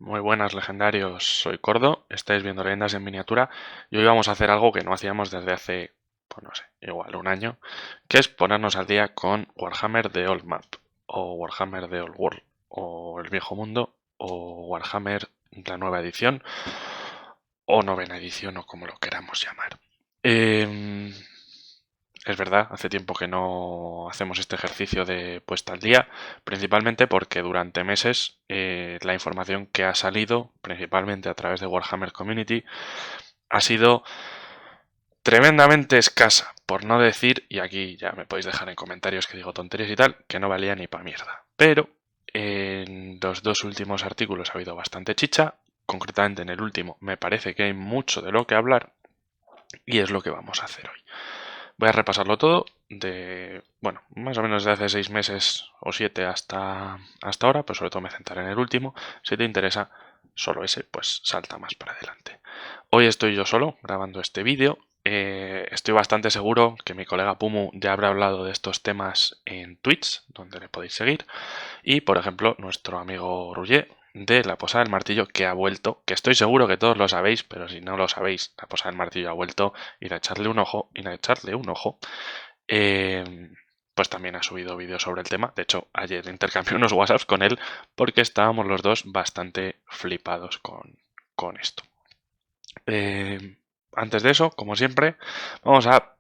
Muy buenas, legendarios. Soy Cordo, estáis viendo Leyendas en Miniatura y hoy vamos a hacer algo que no hacíamos desde hace, pues no sé, igual un año, que es ponernos al día con Warhammer The Old Map, o Warhammer The Old World, o El Viejo Mundo, o Warhammer la nueva edición, o novena edición, o como lo queramos llamar. Es verdad, hace tiempo que no hacemos este ejercicio de puesta al día, principalmente porque durante meses la información que ha salido, principalmente a través de Warhammer Community, ha sido tremendamente escasa, por no decir, y aquí ya me podéis dejar en comentarios que digo tonterías y tal, que no valía ni pa' mierda. Pero en los dos últimos artículos ha habido bastante chicha, concretamente en el último me parece que hay mucho de lo que hablar y es lo que vamos a hacer hoy. Voy a repasarlo todo bueno, más o menos de hace 6 meses o 7 hasta ahora, pues sobre todo me centraré en el último. Si te interesa solo ese, pues salta más para adelante. Hoy estoy yo solo grabando este vídeo. Estoy bastante seguro que mi colega Pumu ya habrá hablado de estos temas en Twitch, donde le podéis seguir. Y, por ejemplo, nuestro amigo Rouget de La Posada del Martillo, que ha vuelto, que estoy seguro que todos lo sabéis, pero si no lo sabéis, La Posada del Martillo ha vuelto, ir a echarle un ojo, pues también ha subido vídeos sobre el tema. De hecho, ayer intercambié unos WhatsApps con él porque estábamos los dos bastante flipados con esto. Antes de eso, como siempre, vamos a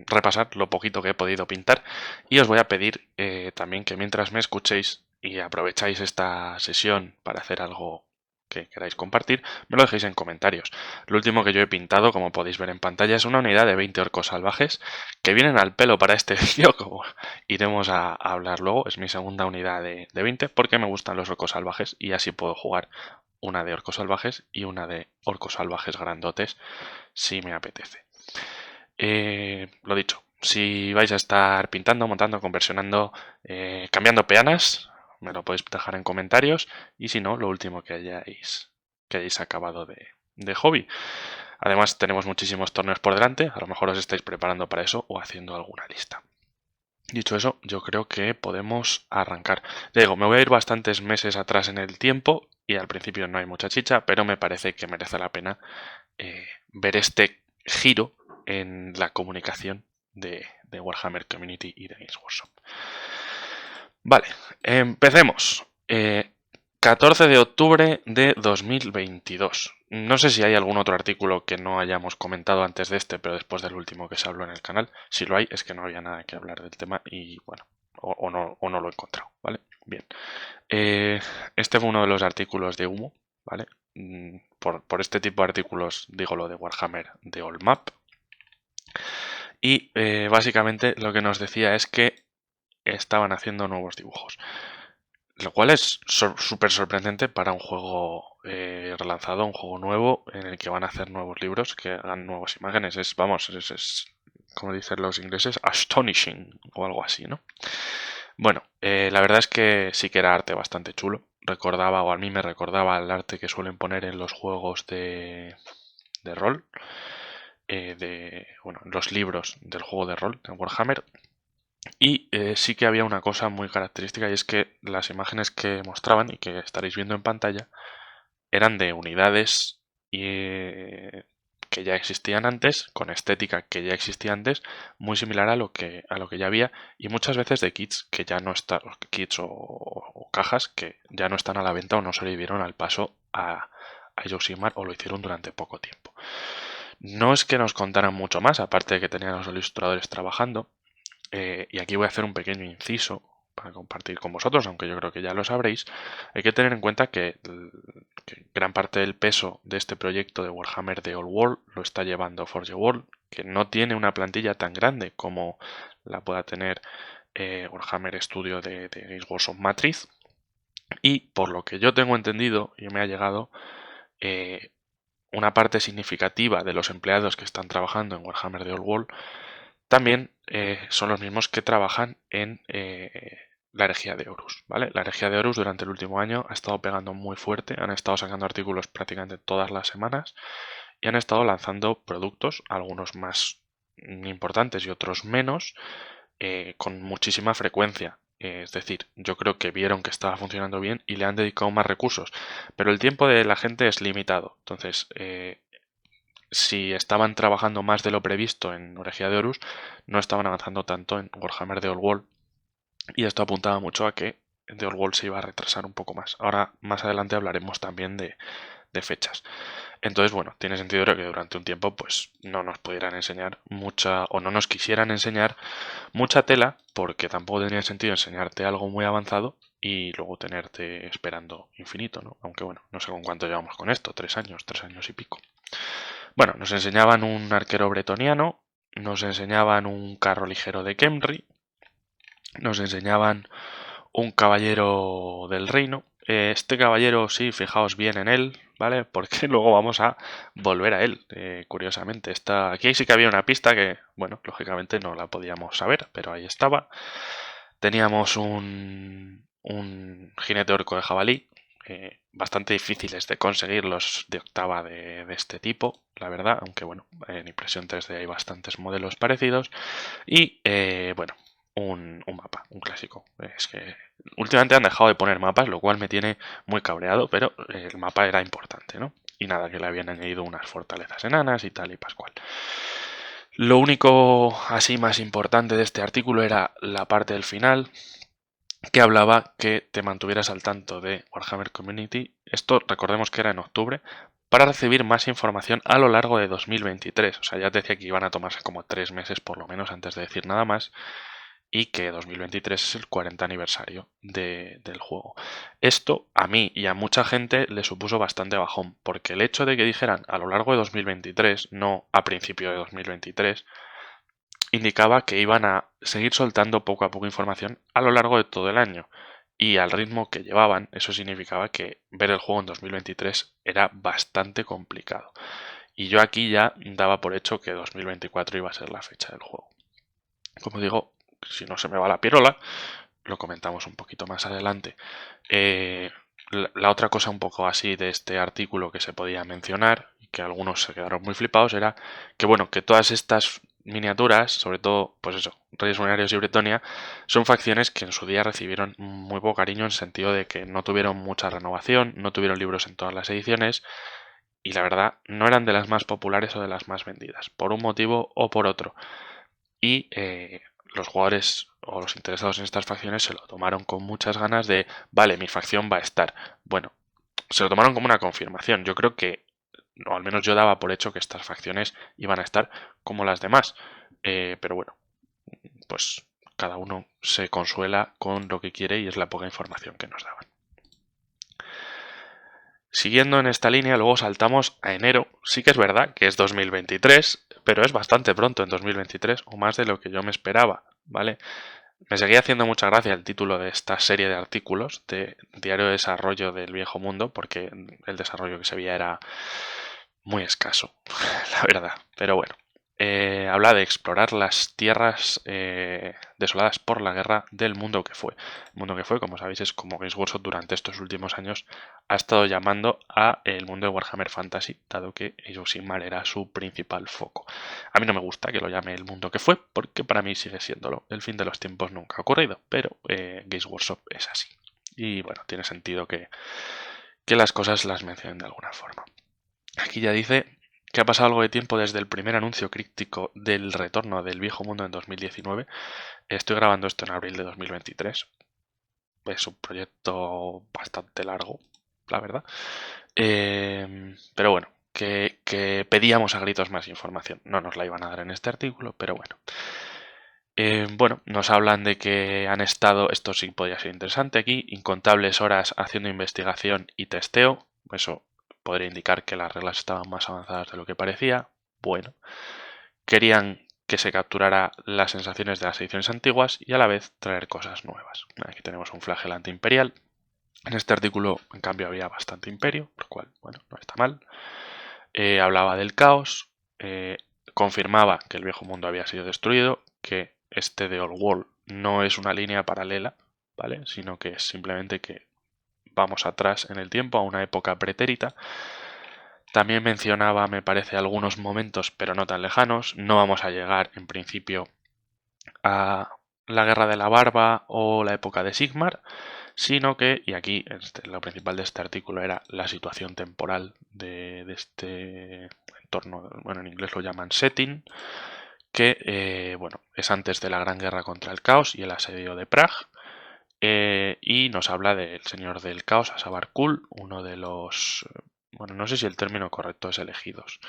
repasar lo poquito que he podido pintar y os voy a pedir también que mientras me escuchéis y aprovecháis esta sesión para hacer algo que queráis compartir, me lo dejéis en comentarios. Lo último que yo he pintado, como podéis ver en pantalla, es una unidad de 20 orcos salvajes que vienen al pelo para este vídeo, como iremos a hablar luego. Es mi segunda unidad de 20 porque me gustan los orcos salvajes y así puedo jugar una de orcos salvajes y una de orcos salvajes grandotes si me apetece. Lo dicho, si vais a estar pintando, montando, conversionando, cambiando peanas, me lo podéis dejar en comentarios y si no, lo último que hayáis acabado de hobby. Además tenemos muchísimos torneos por delante, a lo mejor os estáis preparando para eso o haciendo alguna lista. Dicho eso, yo creo que podemos arrancar. Ya digo, me voy a ir bastantes meses atrás en el tiempo y al principio no hay mucha chicha, pero me parece que merece la pena ver este giro en la comunicación de Warhammer Community y de Games Workshop. Vale, empecemos. 14 de octubre de 2022. No sé si hay algún otro artículo que no hayamos comentado antes de este, pero después del último que se habló en el canal. Si lo hay, es que no había nada que hablar del tema y bueno, o no lo he encontrado, ¿vale? Bien. Este fue uno de los artículos de humo, ¿vale? Por este tipo de artículos digo lo de Warhammer de All Map. Y básicamente lo que nos decía es que estaban haciendo nuevos dibujos. Lo cual es súper sorprendente para un juego relanzado, un juego nuevo en el que van a hacer nuevos libros, que hagan nuevas imágenes. Es como dicen los ingleses, astonishing o algo así, ¿no? Bueno, la verdad es que sí que era arte bastante chulo. Recordaba, o a mí me recordaba el arte que suelen poner en los juegos de rol, bueno, los libros del juego de rol, de Warhammer. Y sí que había una cosa muy característica y es que las imágenes que mostraban y que estaréis viendo en pantalla eran de unidades que ya existían antes, con estética que ya existía antes, muy similar a lo que ya había y muchas veces de kits que ya no están, kits o cajas que ya no están a la venta o no sobrevivieron al paso a Age of Sigmar o lo hicieron durante poco tiempo. No es que nos contaran mucho más, aparte de que tenían los ilustradores trabajando, y aquí voy a hacer un pequeño inciso para compartir con vosotros, aunque yo creo que ya lo sabréis. Hay que tener en cuenta que gran parte del peso de este proyecto de Warhammer de Old World lo está llevando Forge World, que no tiene una plantilla tan grande como la pueda tener Warhammer Studio de Games Workshop Matrix. Y por lo que yo tengo entendido y me ha llegado, una parte significativa de los empleados que están trabajando en Warhammer de Old World también son los mismos que trabajan en la herejía de Horus, ¿vale? La herejía de Horus durante el último año ha estado pegando muy fuerte, han estado sacando artículos prácticamente todas las semanas y han estado lanzando productos, algunos más importantes y otros menos, con muchísima frecuencia. Es decir, yo creo que vieron que estaba funcionando bien y le han dedicado más recursos. Pero el tiempo de la gente es limitado. Entonces, si estaban trabajando más de lo previsto en Orejía de Horus, no estaban avanzando tanto en Warhammer The Old World. Y esto apuntaba mucho a que The Old World se iba a retrasar un poco más. Ahora, más adelante hablaremos también de fechas. Entonces, bueno, tiene sentido que durante un tiempo pues no nos pudieran enseñar mucha o no nos quisieran enseñar mucha tela porque tampoco tendría sentido enseñarte algo muy avanzado y luego tenerte esperando infinito, ¿no? Aunque bueno, no sé con cuánto llevamos con esto, 3 años y pico. Bueno, nos enseñaban un arquero bretoniano, nos enseñaban un carro ligero de Kemri, nos enseñaban un caballero del reino. Este caballero, sí, fijaos bien en él, ¿vale? Porque luego vamos a volver a él, curiosamente. Aquí sí que había una pista que, bueno, lógicamente no la podíamos saber, pero ahí estaba. Teníamos un jinete orco de jabalí, bastante difíciles de conseguir los de octava de este tipo, la verdad, aunque bueno, en impresión 3D hay bastantes modelos parecidos. Y bueno, un mapa, un clásico. Es que últimamente han dejado de poner mapas, lo cual me tiene muy cabreado, pero el mapa era importante, ¿no? Y nada, que le habían añadido unas fortalezas enanas y tal y pascual. Lo único así más importante de este artículo era la parte del final, que hablaba que te mantuvieras al tanto de Warhammer Community. Esto recordemos que era en octubre, para recibir más información a lo largo de 2023. O sea, ya te decía que iban a tomarse como 3 meses por lo menos antes de decir nada más y que 2023 es el 40 aniversario del juego. Esto a mí y a mucha gente le supuso bastante bajón, porque el hecho de que dijeran a lo largo de 2023, no a principio de 2023, indicaba que iban a seguir soltando poco a poco información a lo largo de todo el año. Y al ritmo que llevaban, eso significaba que ver el juego en 2023 era bastante complicado. Y yo aquí ya daba por hecho que 2024 iba a ser la fecha del juego. Como digo, si no se me va la pirola, lo comentamos un poquito más adelante. La otra cosa un poco así de este artículo que se podía mencionar, y que algunos se quedaron muy flipados, era que bueno, que todas estas miniaturas, sobre todo, pues eso, Reyes Funerarios y Bretonia, son facciones que en su día recibieron muy poco cariño en sentido de que no tuvieron mucha renovación, no tuvieron libros en todas las ediciones, y la verdad no eran de las más populares o de las más vendidas, por un motivo o por otro. Y los jugadores o los interesados en estas facciones se lo tomaron con muchas ganas de, vale, mi facción va a estar. Bueno, se lo tomaron como una confirmación. Yo creo que, o al menos yo daba por hecho que estas facciones iban a estar como las demás. Pero bueno, pues cada uno se consuela con lo que quiere y es la poca información que nos daban. Siguiendo en esta línea, luego saltamos a enero. Sí que es verdad que es 2023, pero es bastante pronto en 2023, o más de lo que yo me esperaba, ¿vale? Me seguía haciendo mucha gracia el título de esta serie de artículos de Diario de Desarrollo del Viejo Mundo, porque el desarrollo que se veía era muy escaso, la verdad. Pero bueno, habla de explorar las tierras desoladas por la guerra del mundo que fue. El mundo que fue, como sabéis, es como Games Workshop durante estos últimos años ha estado llamando a el mundo de Warhammer Fantasy, dado que Age of Sigmar era su principal foco. A mí no me gusta que lo llame el mundo que fue, porque para mí sigue siéndolo. El fin de los tiempos nunca ha ocurrido, pero Games Workshop es así. Y bueno, tiene sentido que las cosas las mencionen de alguna forma. Aquí ya dice que ha pasado algo de tiempo desde el primer anuncio críptico del retorno del viejo mundo en 2019. Estoy grabando esto en abril de 2023. Es un proyecto bastante largo, la verdad. Pero bueno, que pedíamos a gritos más información. No nos la iban a dar en este artículo, pero bueno. Bueno, nos hablan de que han estado, esto sí podría ser interesante aquí, incontables horas haciendo investigación y testeo. Eso podría indicar que las reglas estaban más avanzadas de lo que parecía. Bueno, querían que se capturara las sensaciones de las ediciones antiguas y a la vez traer cosas nuevas. Aquí tenemos un flagelante imperial. En este artículo, en cambio, había bastante imperio, lo cual, bueno, no está mal. Hablaba del caos, confirmaba que el viejo mundo había sido destruido, que este de Old World no es una línea paralela, ¿vale? Sino que es simplemente que vamos atrás en el tiempo a una época pretérita. También mencionaba, me parece, algunos momentos, pero no tan lejanos. No vamos a llegar, en principio, a la Guerra de la Barba o la época de Sigmar, sino que, y aquí lo principal de este artículo era la situación temporal de este entorno, bueno, en inglés lo llaman setting, que bueno, es antes de la Gran Guerra contra el Caos y el asedio de Prague, y nos habla del Señor del Caos, Asabar Kul, uno de los, bueno, no sé si el término correcto es elegidos,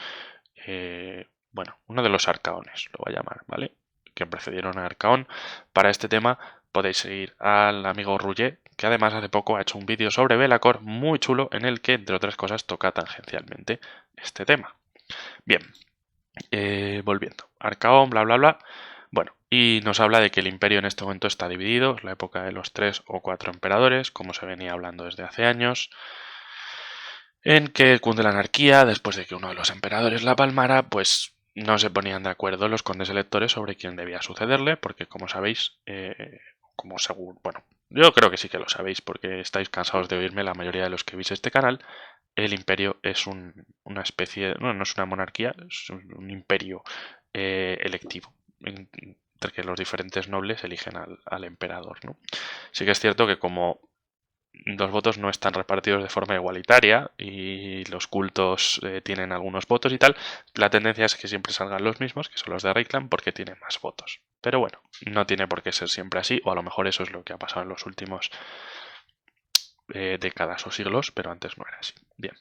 bueno, uno de los arcaones, lo voy a llamar, ¿vale? Que precedieron a Arcaón. Para este tema podéis seguir al amigo Rouget, que además hace poco ha hecho un vídeo sobre Belacor muy chulo en el que, entre otras cosas, toca tangencialmente este tema. Bien, volviendo. Arcaón, bla, bla, bla. Bueno, y nos habla de que el imperio en este momento está dividido, es la época de los 3 o 4 emperadores, como se venía hablando desde hace años, en que cunde la anarquía después de que uno de los emperadores la palmara, pues no se ponían de acuerdo los condes electores sobre quién debía sucederle, porque como sabéis, como seguro, bueno, yo creo que sí que lo sabéis porque estáis cansados de oírme la mayoría de los que veis este canal, el imperio es una especie, no es una monarquía, es un imperio electivo, entre que los diferentes nobles eligen al emperador, ¿no? Sí que es cierto que como los votos no están repartidos de forma igualitaria y los cultos tienen algunos votos y tal, la tendencia es que siempre salgan los mismos, que son los de Reikland, porque tienen más votos. Pero bueno, no tiene por qué ser siempre así, o a lo mejor eso es lo que ha pasado en los últimos décadas o siglos, pero antes no era así. Bien.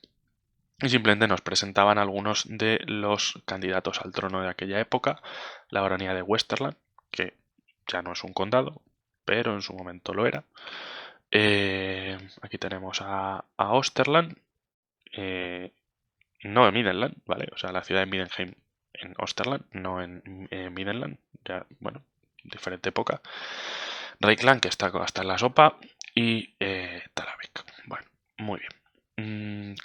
Y simplemente nos presentaban algunos de los candidatos al trono de aquella época, la baronía de Westerland, que ya no es un condado, pero en su momento lo era. Aquí tenemos a Osterland, no en Middenland, ¿vale? O sea, la ciudad de Middenheim en Osterland, no en Middenland, ya, bueno, diferente época. Reikland, que está hasta en la sopa, y Talavik. Bueno, muy bien.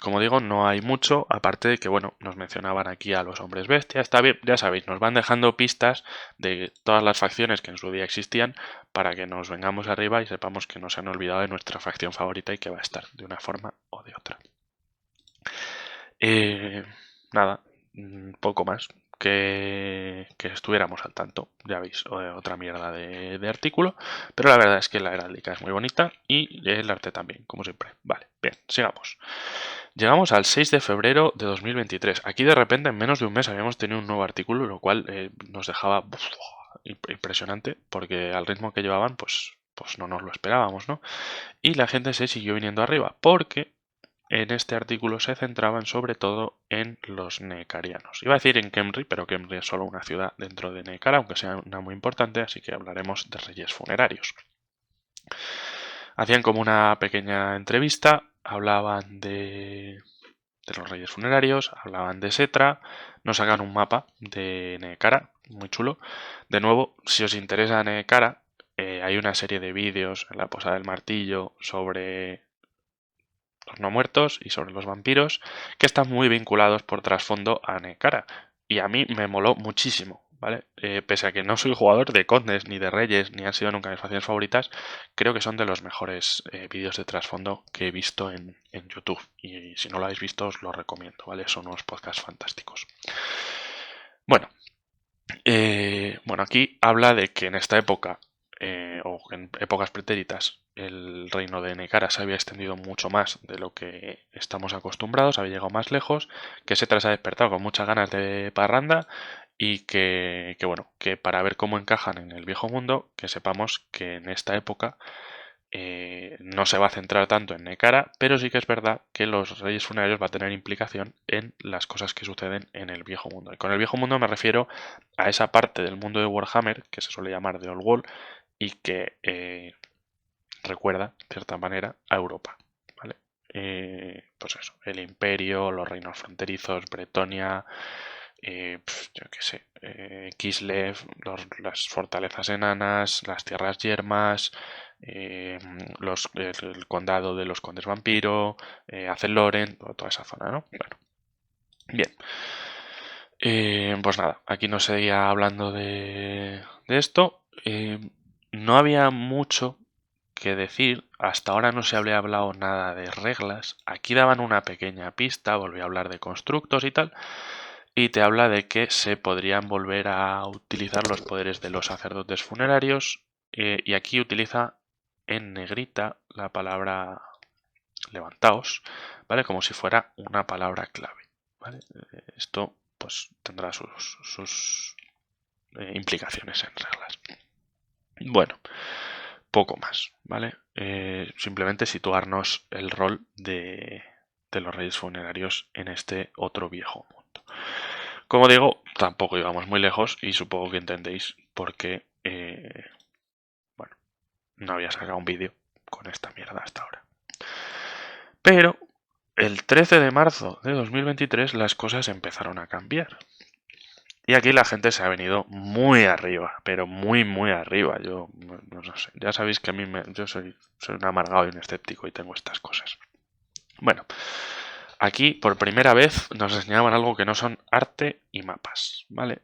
Como digo, no hay mucho, aparte de que, bueno, nos mencionaban aquí a los hombres bestia, está bien, ya sabéis, nos van dejando pistas de todas las facciones que en su día existían para que nos vengamos arriba y sepamos que nos han olvidado de nuestra facción favorita y que va a estar de una forma o de otra. Nada, poco más que estuviéramos al tanto. Ya veis, otra mierda de artículo, pero la verdad es que la heráldica es muy bonita y el arte también, como siempre. Vale, bien, sigamos. Llegamos al 6 de febrero de 2023. Aquí de repente en menos de un mes habíamos tenido un nuevo artículo, lo cual nos dejaba impresionante, porque al ritmo que llevaban, pues no nos lo esperábamos, ¿no? Y la gente se siguió viniendo arriba, porque en este artículo se centraban sobre todo en los neecarianos. Iba a decir en Kemri, pero Kemri es solo una ciudad dentro de Neekara, aunque sea una muy importante, así que hablaremos de reyes funerarios. Hacían como una pequeña entrevista, hablaban de los reyes funerarios, hablaban de Setra, nos sacan un mapa de Neekara, muy chulo. De nuevo, si os interesa Neekara, hay una serie de vídeos en la Posada del Martillo sobre los no muertos y sobre los vampiros que están muy vinculados por trasfondo a Neekara. Y a mí me moló muchísimo, ¿vale? Pese a que no soy jugador de condes ni de reyes, ni han sido nunca mis facciones favoritas, creo que son de los mejores vídeos de trasfondo que he visto en YouTube. Y si no lo habéis visto, os lo recomiendo, ¿vale? Son unos podcasts fantásticos. Bueno, bueno, aquí habla de que en esta época, o en épocas pretéritas, el reino de Neekara se había extendido mucho más de lo que estamos acostumbrados, había llegado más lejos, que Setra se ha despertado con muchas ganas de parranda y que bueno, que para ver cómo encajan en el viejo mundo, que sepamos que en esta época no se va a centrar tanto en Neekara, pero sí que es verdad que los reyes funerarios va a tener implicación en las cosas que suceden en el viejo mundo. Y con el viejo mundo me refiero a esa parte del mundo de Warhammer que se suele llamar The Old World y que recuerda, de cierta manera, a Europa. ¿Vale? Pues eso, el imperio, los reinos fronterizos, Bretonia, yo qué sé, Kislev, las fortalezas enanas, las tierras yermas, el condado de los condes vampiro, Azeloren, toda esa zona, ¿no? Bueno, bien. Pues nada, aquí nos seguía hablando de esto. No había mucho que decir, hasta ahora no se había hablado nada de reglas. Aquí daban una pequeña pista, volví a hablar de constructos y tal, y te habla de que se podrían volver a utilizar los poderes de los sacerdotes funerarios y aquí utiliza en negrita la palabra levantaos, ¿vale? Como si fuera una palabra clave, ¿vale? Esto pues tendrá sus implicaciones en reglas. Bueno, poco más, ¿vale? Simplemente situarnos el rol de los reyes funerarios en este otro viejo mundo. Como digo, tampoco íbamos muy lejos y supongo que entendéis por qué, bueno, no había sacado un vídeo con esta mierda hasta ahora. Pero el 13 de marzo de 2023 las cosas empezaron a cambiar. Y aquí la gente se ha venido muy arriba, pero muy arriba. Yo no sé, ya sabéis que a mí yo soy un amargado y un escéptico y tengo estas cosas. Bueno, aquí por primera vez nos enseñaban algo que no son arte y mapas, ¿vale?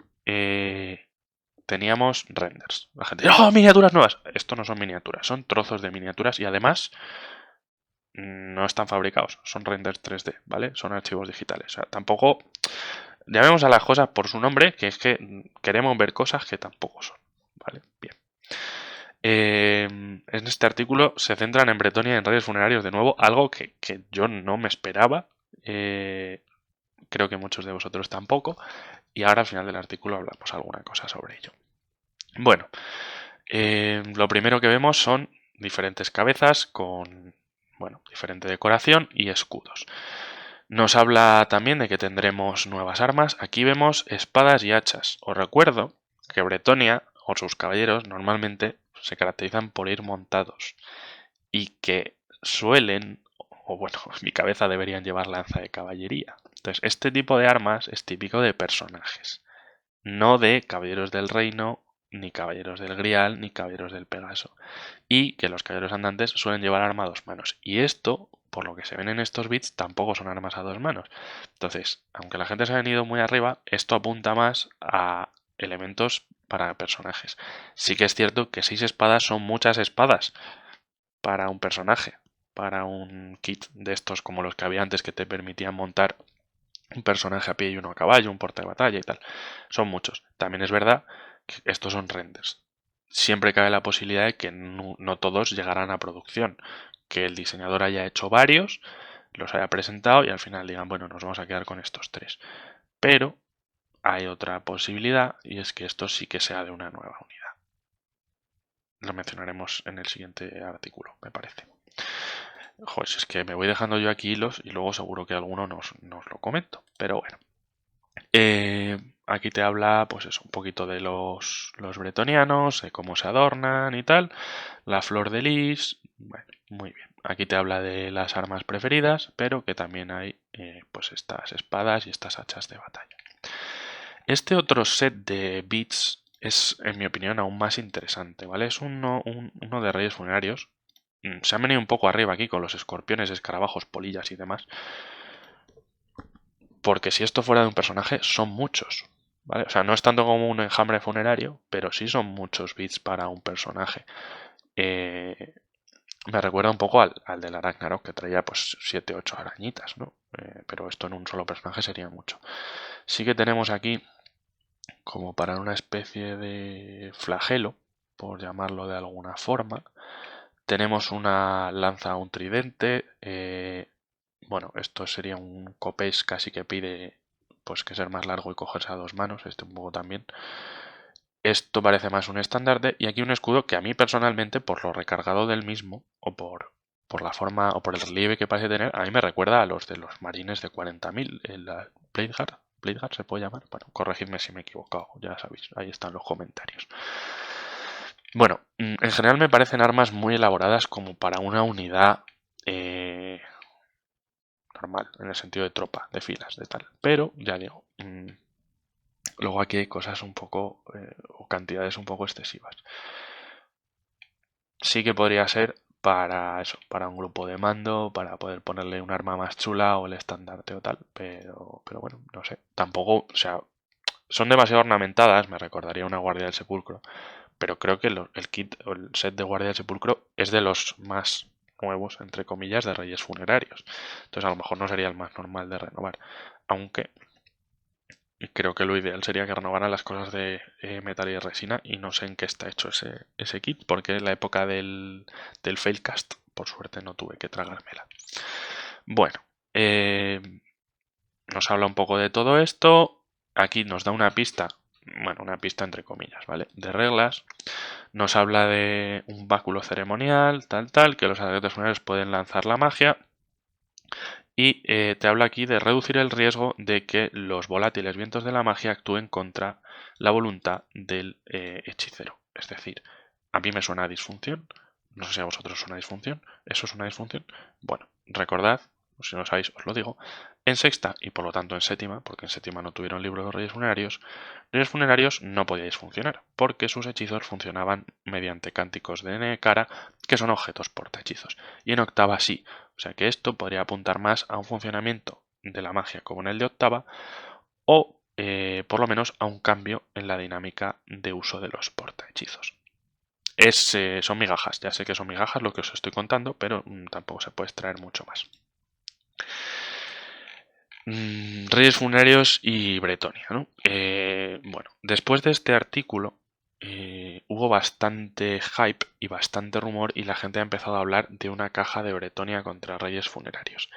Teníamos renders. La gente, ¡oh, miniaturas nuevas! Esto no son miniaturas, son trozos de miniaturas y además no están fabricados, son renders 3D, ¿vale? Son archivos digitales. O sea, tampoco llamemos a las cosas por su nombre, que es que queremos ver cosas que tampoco son, ¿vale? Bien. En este artículo se centran en Bretonia y en reyes funerarios de nuevo, algo que yo no me esperaba. Creo que muchos de vosotros tampoco. Y ahora al final del artículo hablamos alguna cosa sobre ello. Bueno, lo primero que vemos son diferentes cabezas con, bueno, diferente decoración y escudos. Nos habla también de que tendremos nuevas armas. Aquí vemos espadas y hachas. Os recuerdo que Bretonia o sus caballeros normalmente se caracterizan por ir montados y que suelen, o bueno, en mi cabeza deberían llevar lanza de caballería. Entonces, este tipo de armas es típico de personajes, no de caballeros del reino, ni caballeros del Grial, ni caballeros del Pegaso. Y que los caballeros andantes suelen llevar arma a 2 manos. Y esto, por lo que se ven en estos bits, tampoco son armas a 2 manos. Entonces, aunque la gente se ha venido muy arriba, esto apunta más a elementos para personajes. Sí que es cierto que 6 espadas son muchas espadas para un personaje, para un kit de estos como los que había antes que te permitían montar un personaje a pie y uno a caballo, un porta de batalla y tal. Son muchos. También es verdad que estos son renders. Siempre cabe la posibilidad de que no todos llegarán a producción. Que el diseñador haya hecho varios, los haya presentado y al final digan, bueno, nos vamos a quedar con estos 3. Pero hay otra posibilidad y es que esto sí que sea de una nueva unidad. Lo mencionaremos en el siguiente artículo, me parece. Joder, si es que me voy dejando yo aquí hilos y luego seguro que alguno nos lo comento. Pero bueno. Aquí te habla, pues eso, un poquito de los bretonianos, de cómo se adornan y tal. La flor de lis. Bueno, muy bien. Aquí te habla de las armas preferidas, pero que también hay pues estas espadas y estas hachas de batalla. Este otro set de bits es, en mi opinión, aún más interesante, ¿vale? Es uno de reyes funerarios. Se han venido un poco arriba aquí con los escorpiones, escarabajos, polillas y demás. Porque si esto fuera de un personaje, son muchos, ¿vale? O sea, no es tanto como un enjambre funerario, pero sí son muchos bits para un personaje. Me recuerda un poco al del Ragnarok, que traía pues 7 8 arañitas, ¿no? Pero esto en un solo personaje sería mucho. Sí que tenemos aquí, como para una especie de flagelo, por llamarlo de alguna forma, tenemos una lanza, un tridente. Bueno, esto sería un copés casi que pide pues que ser más largo y cogerse a 2 manos, este un poco también. Esto parece más un estandarte y aquí un escudo que a mí personalmente, por lo recargado del mismo, o por la forma, o por el relieve que parece tener, a mí me recuerda a los de los marines de 40.000, la Bladeguard se puede llamar. Bueno, corregidme si me he equivocado, ya sabéis, ahí están los comentarios. Bueno, en general me parecen armas muy elaboradas como para una unidad normal, en el sentido de tropa, de filas, de tal. Pero, ya digo, luego aquí hay cosas un poco, o cantidades un poco excesivas. Sí que podría ser para eso, para un grupo de mando, para poder ponerle un arma más chula o el estandarte o tal, pero bueno, no sé. Tampoco, o sea, son demasiado ornamentadas, me recordaría una Guardia del Sepulcro, pero creo que el kit o el set de Guardia del Sepulcro es de los más nuevos, entre comillas, de Reyes Funerarios. Entonces a lo mejor no sería el más normal de renovar. Aunque Y creo que lo ideal sería que renovaran las cosas de metal y resina, y no sé en qué está hecho ese kit, porque en la época del Failcast, por suerte, no tuve que tragármela. Bueno, nos habla un poco de todo esto. Aquí nos da una pista, bueno, una pista entre comillas, ¿vale? De reglas. Nos habla de un báculo ceremonial, tal, que los sacerdotes funerarios pueden lanzar la magia. Y te habla aquí de reducir el riesgo de que los volátiles vientos de la magia actúen contra la voluntad del hechicero. Es decir, a mí me suena a disfunción. No sé si a vosotros suena a disfunción. ¿Eso es una disfunción? Bueno, recordad, si no lo sabéis, os lo digo. En sexta y por lo tanto en séptima, porque en séptima no tuvieron libro de reyes funerarios no podíais funcionar, porque sus hechizos funcionaban mediante cánticos de Nekara, que son objetos portahechizos. Y en octava sí. O sea que esto podría apuntar más a un funcionamiento de la magia como en el de octava, o por lo menos a un cambio en la dinámica de uso de los portahechizos. Son migajas, ya sé que son migajas lo que os estoy contando, pero tampoco se puede extraer mucho más. Reyes funerarios y Bretonia, ¿no? Bueno, después de este artículo hubo bastante hype y bastante rumor y la gente ha empezado a hablar de una caja de Bretonia contra Reyes funerarios.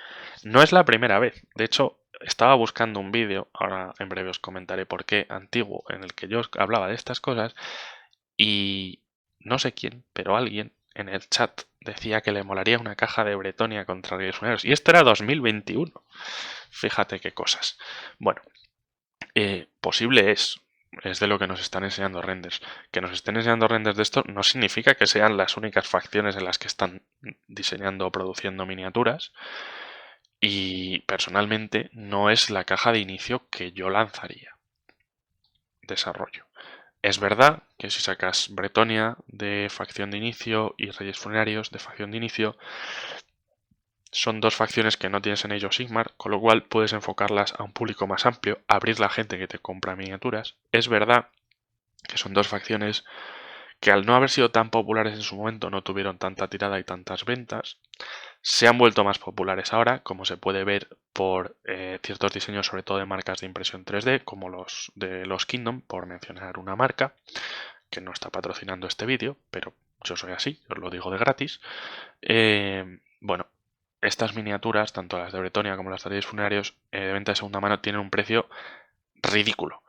No es la primera vez, de hecho estaba buscando un vídeo, ahora en breve os comentaré por qué, antiguo, en el que yo hablaba de estas cosas y no sé quién, pero alguien en el chat decía que le molaría una caja de Bretonia contra Reyes funerarios y esto era 2021. Fíjate qué cosas. Bueno, posible es de lo que nos están enseñando renders. Que nos estén enseñando renders de esto no significa que sean las únicas facciones en las que están diseñando o produciendo miniaturas. Y personalmente no es la caja de inicio que yo lanzaría. Desarrollo. Es verdad que si sacas Bretonia de facción de inicio y Reyes Funerarios de facción de inicio, son dos facciones que no tienes en Age of Sigmar, con lo cual puedes enfocarlas a un público más amplio, abrir la gente que te compra miniaturas. Es verdad que son dos facciones que al no haber sido tan populares en su momento no tuvieron tanta tirada y tantas ventas. Se han vuelto más populares ahora, como se puede ver por ciertos diseños, sobre todo de marcas de impresión 3D, como los de los Kingdom, por mencionar una marca, que no está patrocinando este vídeo, pero yo soy así, os lo digo de gratis. Bueno, estas miniaturas, tanto las de Bretonia como las de Reyes Funerarios, de venta de segunda mano, tienen un precio ridículo.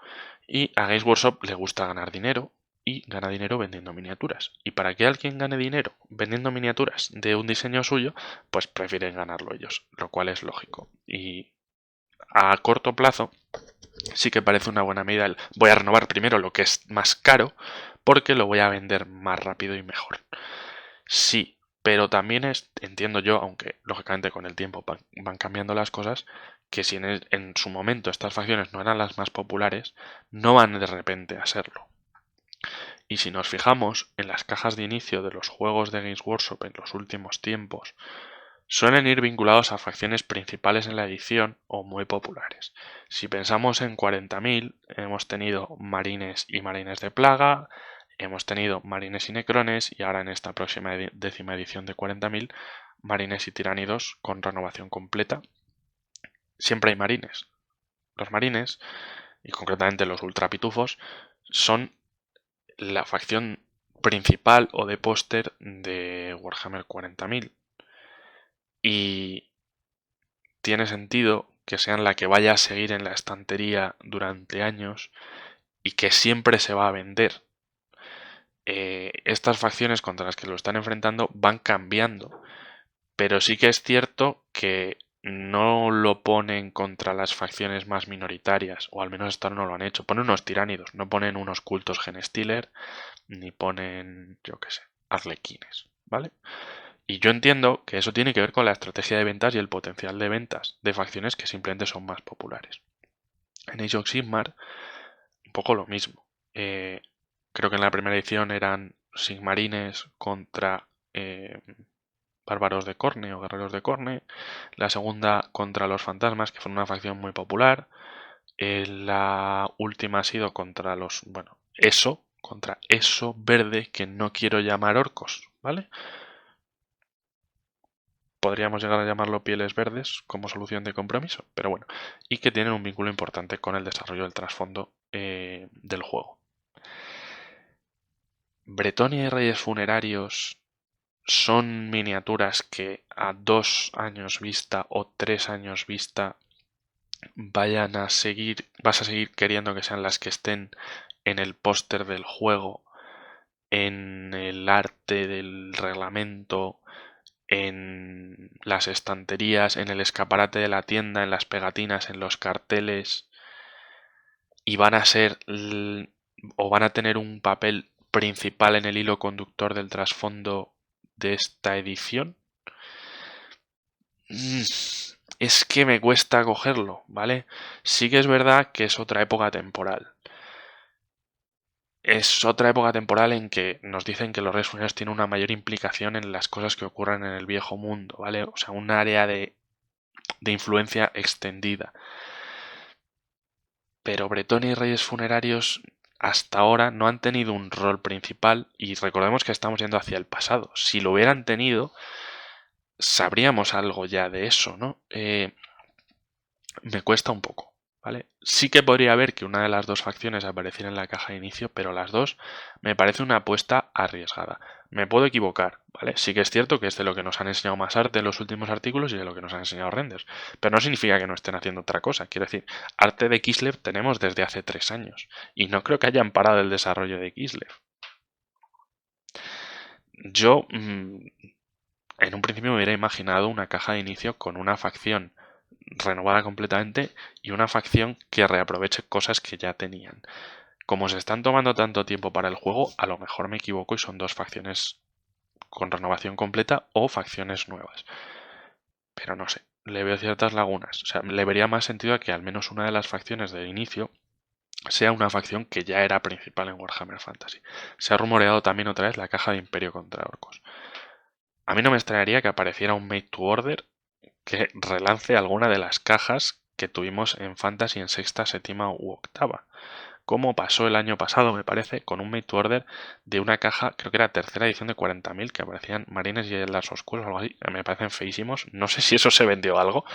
Y a Games Workshop le gusta ganar dinero y gana dinero vendiendo miniaturas. Y para que alguien gane dinero vendiendo miniaturas de un diseño suyo, pues prefieren ganarlo ellos, lo cual es lógico. Y a corto plazo sí que parece una buena medida el voy a renovar primero lo que es más caro porque lo voy a vender más rápido y mejor. Sí, pero también entiendo yo, aunque lógicamente con el tiempo van cambiando las cosas, que si en su momento estas facciones no eran las más populares, no van de repente a serlo. Y si nos fijamos en las cajas de inicio de los juegos de Games Workshop en los últimos tiempos, suelen ir vinculados a facciones principales en la edición o muy populares. Si pensamos en 40.000, hemos tenido marines y marines de plaga, hemos tenido marines y necrones y ahora en esta próxima décima edición de 40.000, marines y tiránidos con renovación completa. Siempre hay marines. Los marines, y concretamente los ultrapitufos, son la facción principal o de póster de Warhammer 40.000. Y tiene sentido que sean la que vaya a seguir en la estantería durante años y que siempre se va a vender. Estas facciones contra las que lo están enfrentando van cambiando, pero sí que es cierto que no lo ponen contra las facciones más minoritarias, o al menos hasta ahora no lo han hecho. Ponen unos tiránidos, no ponen unos cultos Genestealer, ni ponen, yo qué sé, arlequines, ¿vale? Y yo entiendo que eso tiene que ver con la estrategia de ventas y el potencial de ventas de facciones que simplemente son más populares. En Age of Sigmar, un poco lo mismo. Creo que en la primera edición eran Sigmarines contra bárbaros de Corne o guerreros de Corne. La segunda contra los fantasmas, que fue una facción muy popular. La última ha sido contra los, bueno, contra eso verde que no quiero llamar orcos, ¿vale? podríamos llegar a llamarlo pieles verdes como solución de compromiso, pero bueno, y que tienen un vínculo importante con el desarrollo del trasfondo del juego. Bretonia y Reyes Funerarios son miniaturas que a 2 años vista o 3 años vista vas a seguir queriendo que sean las que estén en el póster del juego, en el arte del reglamento, en las estanterías, en el escaparate de la tienda, en las pegatinas, en los carteles, y van a ser o van a tener un papel principal en el hilo conductor del trasfondo de esta edición. Es que me cuesta cogerlo, ¿vale? Sí que es verdad que es otra época temporal. Es otra época temporal en que nos dicen que los Reyes Funerarios tienen una mayor implicación en las cosas que ocurren en el viejo mundo, ¿vale? O sea, un área de influencia extendida. Pero Bretonia y Reyes Funerarios hasta ahora no han tenido un rol principal y recordemos que estamos yendo hacia el pasado. Si lo hubieran tenido, sabríamos algo ya de eso, ¿no? Me cuesta un poco, ¿vale? Sí que podría haber que una de las dos facciones apareciera en la caja de inicio, pero las dos me parece una apuesta arriesgada. Me puedo equivocar, ¿vale? Sí que es cierto que es de lo que nos han enseñado más arte en los últimos artículos y de lo que nos han enseñado renders, pero no significa que no estén haciendo otra cosa. Quiero decir, arte de Kislev tenemos desde hace 3 años y no creo que hayan parado el desarrollo de Kislev. Yo, en un principio me hubiera imaginado una caja de inicio con una facción renovada completamente y una facción que reaproveche cosas que ya tenían. Como se están tomando tanto tiempo para el juego, a lo mejor me equivoco y son dos facciones con renovación completa o facciones nuevas. Pero no sé, le veo ciertas lagunas. O sea, le vería más sentido a que al menos una de las facciones del inicio sea una facción que ya era principal en Warhammer Fantasy. Se ha rumoreado también otra vez la caja de Imperio contra Orcos. A mí no me extrañaría que apareciera un Made to Order que relance alguna de las cajas que tuvimos en Fantasy en sexta, séptima u octava. Como pasó el año pasado, me parece, con un Made to Order de una caja, creo que era tercera edición de 40.000, que aparecían marines y eldars oscuros o algo así. Me parecen feísimos. No sé si eso se vendió algo,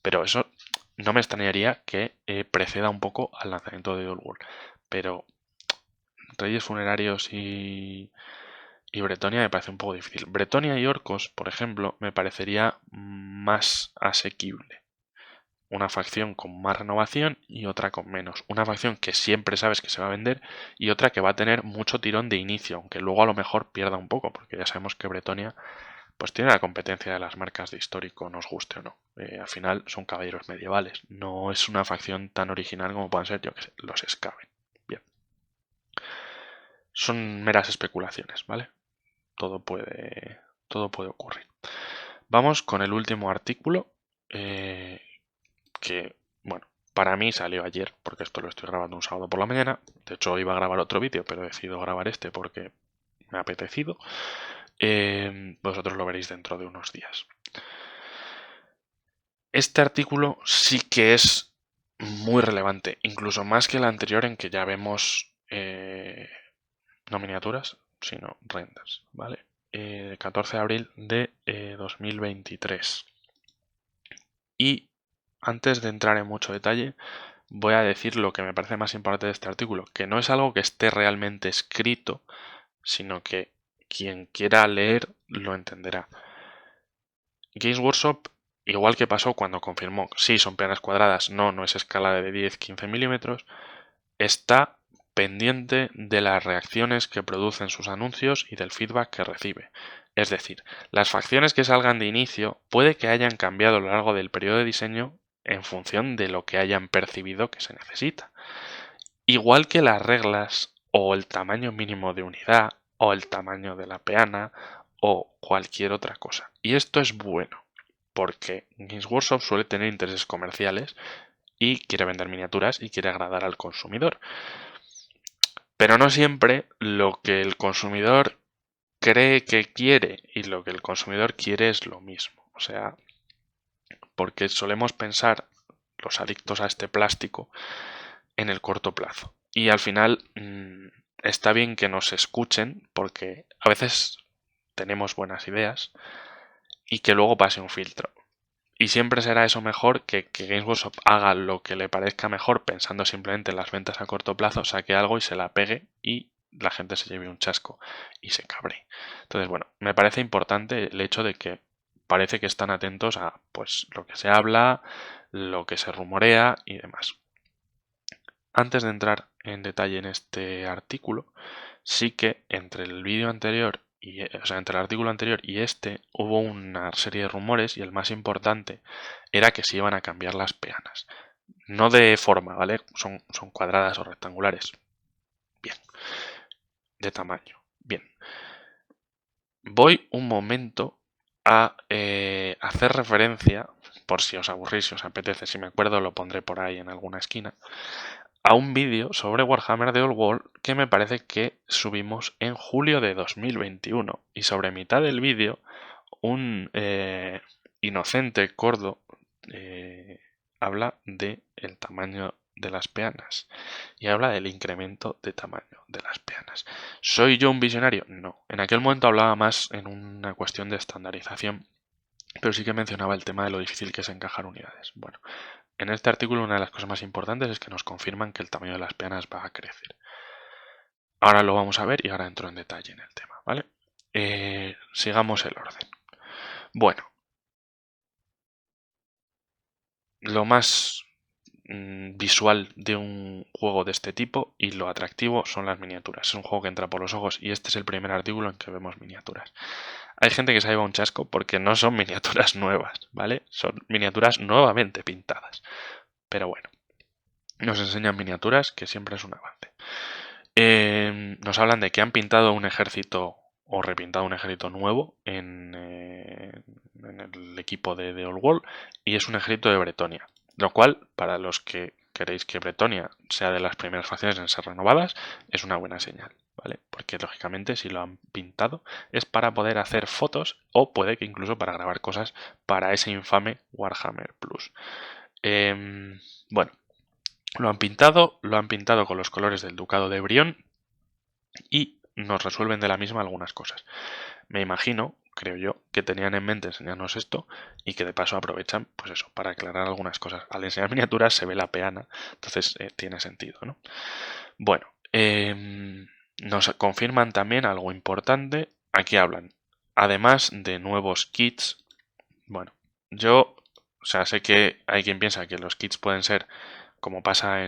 pero eso no me extrañaría que preceda un poco al lanzamiento de Old World. Pero Reyes Funerarios y Bretonia me parece un poco difícil. Bretonia y Orcos, por ejemplo, me parecería más asequible. Una facción con más renovación y otra con menos. Una facción que siempre sabes que se va a vender y otra que va a tener mucho tirón de inicio, aunque luego a lo mejor pierda un poco, porque ya sabemos que Bretonia pues tiene la competencia de las marcas de histórico, nos guste o no. Al final son caballeros medievales, no es una facción tan original como puedan ser, yo que sé, los Skaven. Bien. Son meras especulaciones, ¿vale? Todo puede ocurrir. Vamos con el último artículo, que, bueno, para mí salió ayer, porque esto lo estoy grabando un sábado por la mañana. De hecho, iba a grabar otro vídeo, pero he decidido grabar este porque me ha apetecido. Vosotros lo veréis dentro de unos días. Este artículo sí que es muy relevante, incluso más que el anterior en que ya vemos no miniaturas, sino renders, ¿vale? 14 de abril de 2023. Y antes de entrar en mucho detalle, voy a decir lo que me parece más importante de este artículo, que no es algo que esté realmente escrito, sino que quien quiera leer lo entenderá. Games Workshop, igual que pasó cuando confirmó, sí, son peanas cuadradas, no es escala de 10-15 milímetros, está pendiente de las reacciones que producen sus anuncios y del feedback que recibe. Es decir, las facciones que salgan de inicio puede que hayan cambiado a lo largo del periodo de diseño en función de lo que hayan percibido que se necesita. Igual que las reglas o el tamaño mínimo de unidad o el tamaño de la peana o cualquier otra cosa. Y esto es bueno porque Games Workshop suele tener intereses comerciales y quiere vender miniaturas y quiere agradar al consumidor. Pero no siempre lo que el consumidor cree que quiere y lo que el consumidor quiere es lo mismo. O sea, porque solemos pensar, los adictos a este plástico, en el corto plazo. Y al final está bien que nos escuchen porque a veces tenemos buenas ideas y que luego pase un filtro. Y siempre será eso mejor que Games Workshop haga lo que le parezca mejor pensando simplemente en las ventas a corto plazo, saque algo y se la pegue y la gente se lleve un chasco y se cabre. Entonces, bueno, me parece importante el hecho de que parece que están atentos a pues lo que se habla, lo que se rumorea y demás. Antes de entrar en detalle en este artículo, sí que entre el vídeo anterior o sea, entre el artículo anterior y este hubo una serie de rumores y el más importante era que se iban a cambiar las peanas. No de forma, ¿vale? Son cuadradas o rectangulares. Bien. De tamaño. Bien. Voy un momento a hacer referencia, por si os aburrís, si os apetece, si me acuerdo lo pondré por ahí en alguna esquina, a un vídeo sobre Warhammer The Old World que me parece que subimos en julio de 2021. Y sobre mitad del vídeo, un inocente cordo habla de el tamaño de las peanas y habla del incremento de tamaño de las peanas. ¿Soy yo un visionario? No. En aquel momento hablaba más en una cuestión de estandarización, pero sí que mencionaba el tema de lo difícil que es encajar unidades. Bueno, en este artículo una de las cosas más importantes es que nos confirman que el tamaño de las peanas va a crecer. Ahora lo vamos a ver y ahora entro en detalle en el tema, ¿vale? Sigamos el orden. Bueno, lo más visual de un juego de este tipo y lo atractivo son las miniaturas. Es un juego que entra por los ojos y este es el primer artículo en que vemos miniaturas. Hay gente que se lleva un chasco porque no son miniaturas nuevas, ¿vale? Son miniaturas nuevamente pintadas. Pero bueno, nos enseñan miniaturas, que siempre es un avance. Nos hablan de que han pintado un ejército o repintado un ejército nuevo en el equipo de The Old World y es un ejército de Bretonia. Lo cual, para los que queréis que Bretonia sea de las primeras facciones en ser renovadas, es una buena señal, ¿vale? Porque lógicamente si lo han pintado es para poder hacer fotos o puede que incluso para grabar cosas para ese infame Warhammer Plus. Bueno, lo han pintado con los colores del Ducado de Brión y nos resuelven de la misma algunas cosas. Me imagino, creo yo, que tenían en mente enseñarnos esto y que de paso aprovechan, pues eso, para aclarar algunas cosas. Al enseñar miniaturas se ve la peana, entonces tiene sentido, ¿no? Bueno, nos confirman también algo importante. Aquí hablan, además de nuevos kits, bueno, yo, o sea, sé que hay quien piensa que los kits pueden ser como pasa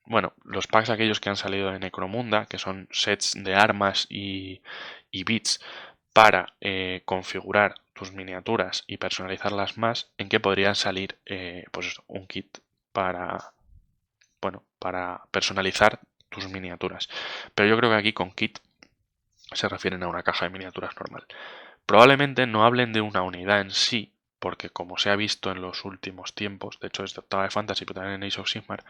bueno, los packs aquellos que han salido de Necromunda, que son sets de armas y bits para configurar tus miniaturas y personalizarlas más, en que podrían salir pues eso, un kit para, bueno, para personalizar tus miniaturas. Pero yo creo que aquí con kit se refieren a una caja de miniaturas normal. Probablemente no hablen de una unidad en sí, porque como se ha visto en los últimos tiempos, de hecho es de Octava de Fantasy, pero también en Age of Sigmar,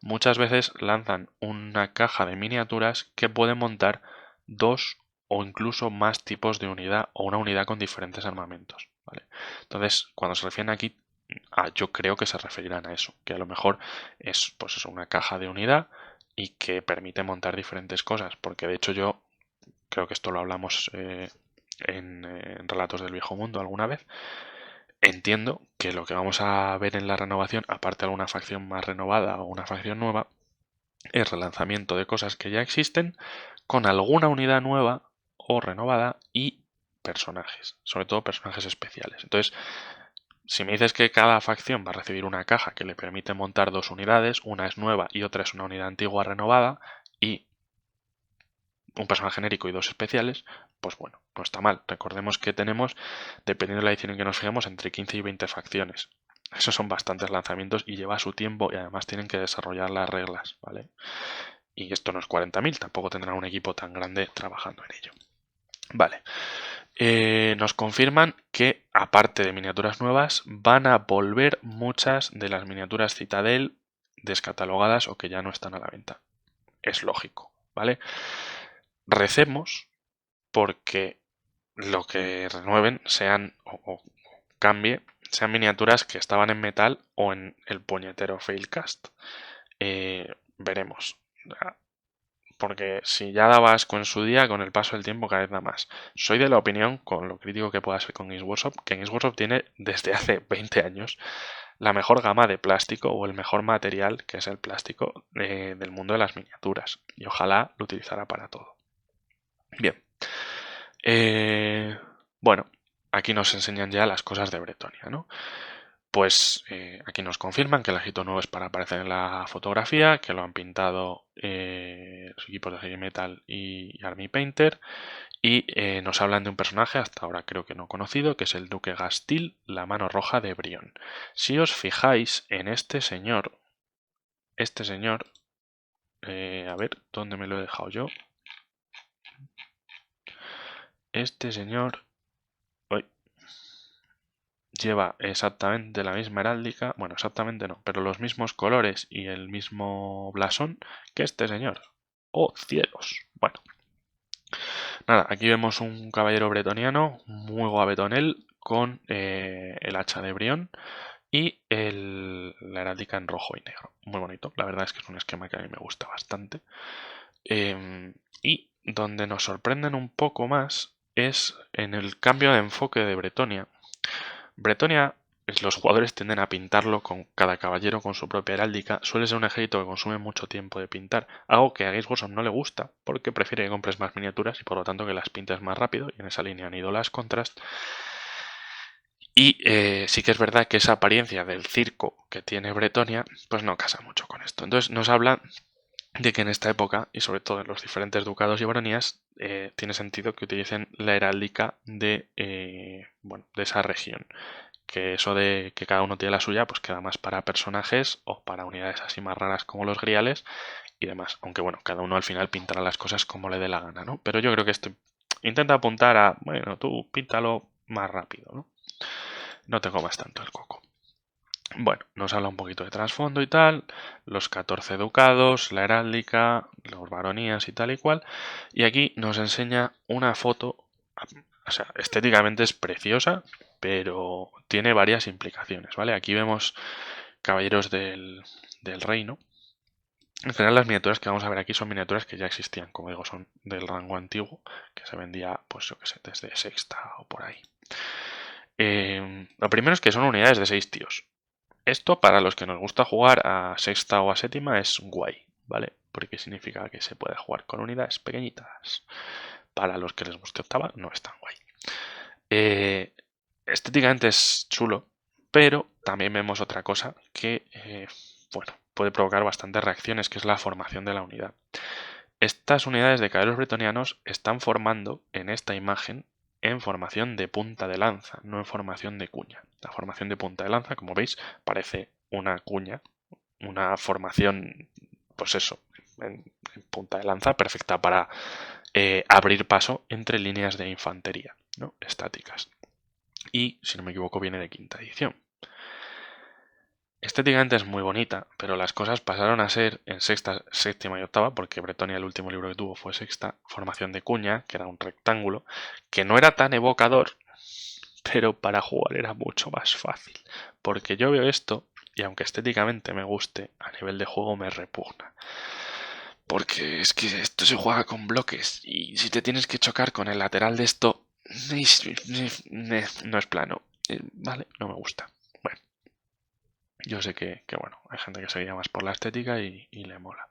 muchas veces lanzan una caja de miniaturas que puede montar dos o incluso más tipos de unidad o una unidad con diferentes armamentos, ¿vale? Entonces, cuando se refieren aquí, yo creo que se referirán a eso, que a lo mejor es pues eso, una caja de unidad y que permite montar diferentes cosas, porque de hecho yo creo que esto lo hablamos en Relatos del Viejo Mundo alguna vez. Entiendo que lo que vamos a ver en la renovación, aparte de alguna facción más renovada o una facción nueva, es relanzamiento de cosas que ya existen con alguna unidad nueva o renovada y personajes, sobre todo personajes especiales. Entonces, si me dices que cada facción va a recibir una caja que le permite montar dos unidades, una es nueva y otra es una unidad antigua renovada, y un personaje genérico y dos especiales, pues bueno, no está mal. Recordemos que tenemos, dependiendo de la edición en que nos fijemos, entre 15 y 20 facciones. Esos son bastantes lanzamientos y lleva su tiempo y además tienen que desarrollar las reglas, ¿vale? Y esto no es 40.000, tampoco tendrán un equipo tan grande trabajando en ello. Vale. Nos confirman que, aparte de miniaturas nuevas, van a volver muchas de las miniaturas Citadel descatalogadas o que ya no están a la venta. Es lógico, ¿vale? Recemos porque lo que renueven sean o cambie, sean miniaturas que estaban en metal o en el puñetero Failcast. Veremos. porque si ya daba asco en su día, con el paso del tiempo cada vez da más. Soy de la opinión, con lo crítico que pueda ser con Games Workshop, que Games Workshop tiene desde hace 20 años la mejor gama de plástico o el mejor material, que es el plástico del mundo de las miniaturas. Y ojalá lo utilizara para todo. Bien. Bueno, aquí nos enseñan ya las cosas de Bretonia, ¿no? Pues aquí nos confirman que el ejército nuevo es para aparecer en la fotografía, que lo han pintado los equipos de Heavy Metal y Army Painter, y nos hablan de un personaje, hasta ahora creo que no conocido, que es el Duque Gastil, la mano roja de Brion. Si os fijáis en este señor, a ver, ¿dónde me lo he dejado yo? Este señor lleva exactamente la misma heráldica, bueno, exactamente no, pero los mismos colores y el mismo blasón que este señor. ¡Oh, cielos! Bueno, nada, aquí vemos un caballero bretoniano, muy guapetón él, con el hacha de Brión y la heráldica en rojo y negro. Muy bonito, la verdad es que es un esquema que a mí me gusta bastante. Y donde nos sorprenden un poco más es en el cambio de enfoque de Bretonia. Bretonia, los jugadores tienden a pintarlo con cada caballero con su propia heráldica. Suele ser un ejército que consume mucho tiempo de pintar, algo que a Games Workshop no le gusta, porque prefiere que compres más miniaturas y por lo tanto que las pintes más rápido, y en esa línea han ido las contras. Y sí que es verdad que esa apariencia del circo que tiene Bretonia, pues no casa mucho con esto. Entonces nos habla de que en esta época, y sobre todo en los diferentes ducados y baronías, tiene sentido que utilicen la heráldica de esa región. Que eso de que cada uno tiene la suya, pues queda más para personajes o para unidades así más raras como los griales y demás. Aunque bueno, cada uno al final pintará las cosas como le dé la gana, ¿no? Pero yo creo que esto intenta apuntar a, bueno, tú píntalo más rápido, ¿no? No te comas tanto el coco. Bueno, nos habla un poquito de trasfondo y tal, los 14 ducados, la heráldica, los baronías y tal y cual. Y aquí nos enseña una foto, o sea, estéticamente es preciosa, pero tiene varias implicaciones, ¿vale? Aquí vemos caballeros del reino. En general las miniaturas que vamos a ver aquí son miniaturas que ya existían, como digo, son del rango antiguo, que se vendía, pues yo qué sé, desde sexta o por ahí. Lo primero es que son unidades de 6 tíos. Esto para los que nos gusta jugar a sexta o a séptima es guay, ¿vale? Porque significa que se puede jugar con unidades pequeñitas. Para los que les guste octava no es tan guay. Estéticamente es chulo, pero también vemos otra cosa que, bueno, puede provocar bastantes reacciones, que es la formación de la unidad. Estas unidades de caballeros bretonianos están formando en esta imagen en formación de punta de lanza, no en formación de cuña. La formación de punta de lanza, como veis, parece una cuña, una formación, pues eso, en punta de lanza, perfecta para abrir paso entre líneas de infantería, ¿no? Estáticas. Y, si no me equivoco, viene de quinta edición. Estéticamente es muy bonita, pero las cosas pasaron a ser en sexta, séptima y octava, porque Bretonia el último libro que tuvo fue sexta, formación de cuña, que era un rectángulo, que no era tan evocador, pero para jugar era mucho más fácil. Porque yo veo esto, y aunque estéticamente me guste, a nivel de juego me repugna. Porque es que esto se juega con bloques, y si te tienes que chocar con el lateral de esto, no es plano. Vale, no me gusta. Bueno. Yo sé que, bueno, hay gente que se guía más por la estética y le mola.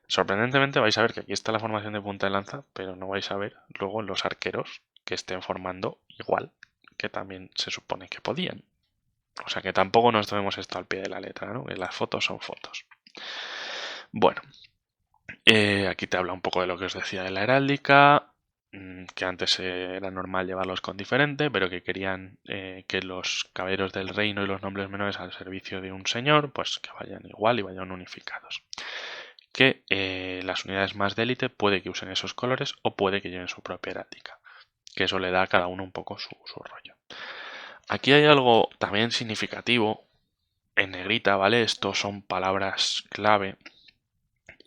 Sorprendentemente vais a ver que aquí está la formación de punta de lanza, pero no vais a ver luego los arqueros que estén formando igual que también se supone que podían. O sea que tampoco nos tomemos esto al pie de la letra, ¿no? Que las fotos son fotos. Bueno, aquí te habla un poco de lo que os decía de la heráldica, que antes era normal llevarlos con diferente, pero que querían que los caballeros del reino y los nobles menores al servicio de un señor, pues que vayan igual y vayan unificados. Que las unidades más de élite puede que usen esos colores o puede que lleven su propia heráldica, que eso le da a cada uno un poco su rollo. Aquí hay algo también significativo en negrita, ¿vale? Estos son palabras clave.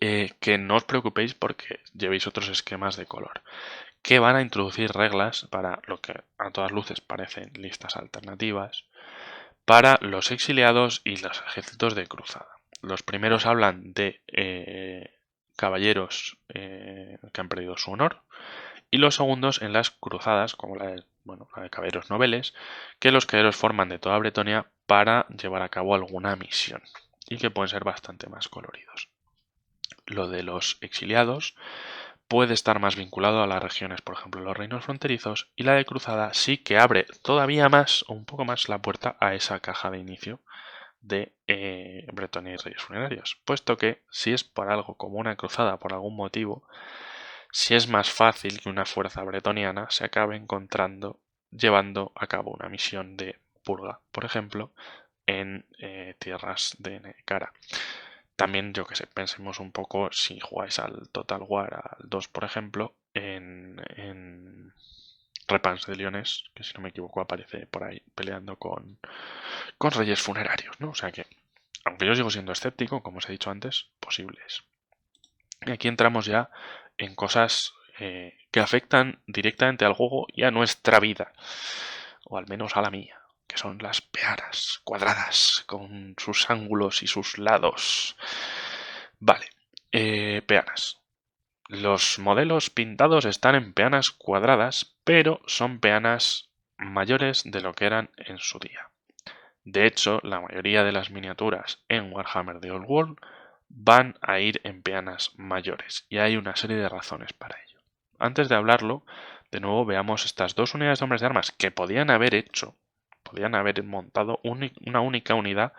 Que no os preocupéis porque llevéis otros esquemas de color, que van a introducir reglas para lo que a todas luces parecen listas alternativas, para los exiliados y los ejércitos de cruzada. Los primeros hablan de caballeros que han perdido su honor, y los segundos en las cruzadas, como la de caballeros noveles, que los caballeros forman de toda Bretonia para llevar a cabo alguna misión, y que pueden ser bastante más coloridos. Lo de los exiliados puede estar más vinculado a las regiones, por ejemplo, los reinos fronterizos, y la de cruzada sí que abre todavía más o un poco más la puerta a esa caja de inicio de Bretonia y Reyes Funerarios, puesto que si es por algo como una cruzada por algún motivo, si es más fácil que una fuerza bretoniana se acabe encontrando llevando a cabo una misión de purga, por ejemplo, en tierras de Necara. También, yo que sé, pensemos un poco si jugáis al Total War, al 2, por ejemplo, en Repanse de Leones, que si no me equivoco aparece por ahí peleando con Reyes Funerarios, ¿no? O sea que, aunque yo sigo siendo escéptico, como os he dicho antes, posible es. Y aquí entramos ya en cosas que afectan directamente al juego y a nuestra vida, o al menos a la mía, que son las peanas cuadradas, con sus ángulos y sus lados. Vale, peanas. Los modelos pintados están en peanas cuadradas, pero son peanas mayores de lo que eran en su día. De hecho, la mayoría de las miniaturas en Warhammer The Old World van a ir en peanas mayores, y hay una serie de razones para ello. Antes de hablarlo, de nuevo veamos estas dos unidades de hombres de armas que podían haber montado una única unidad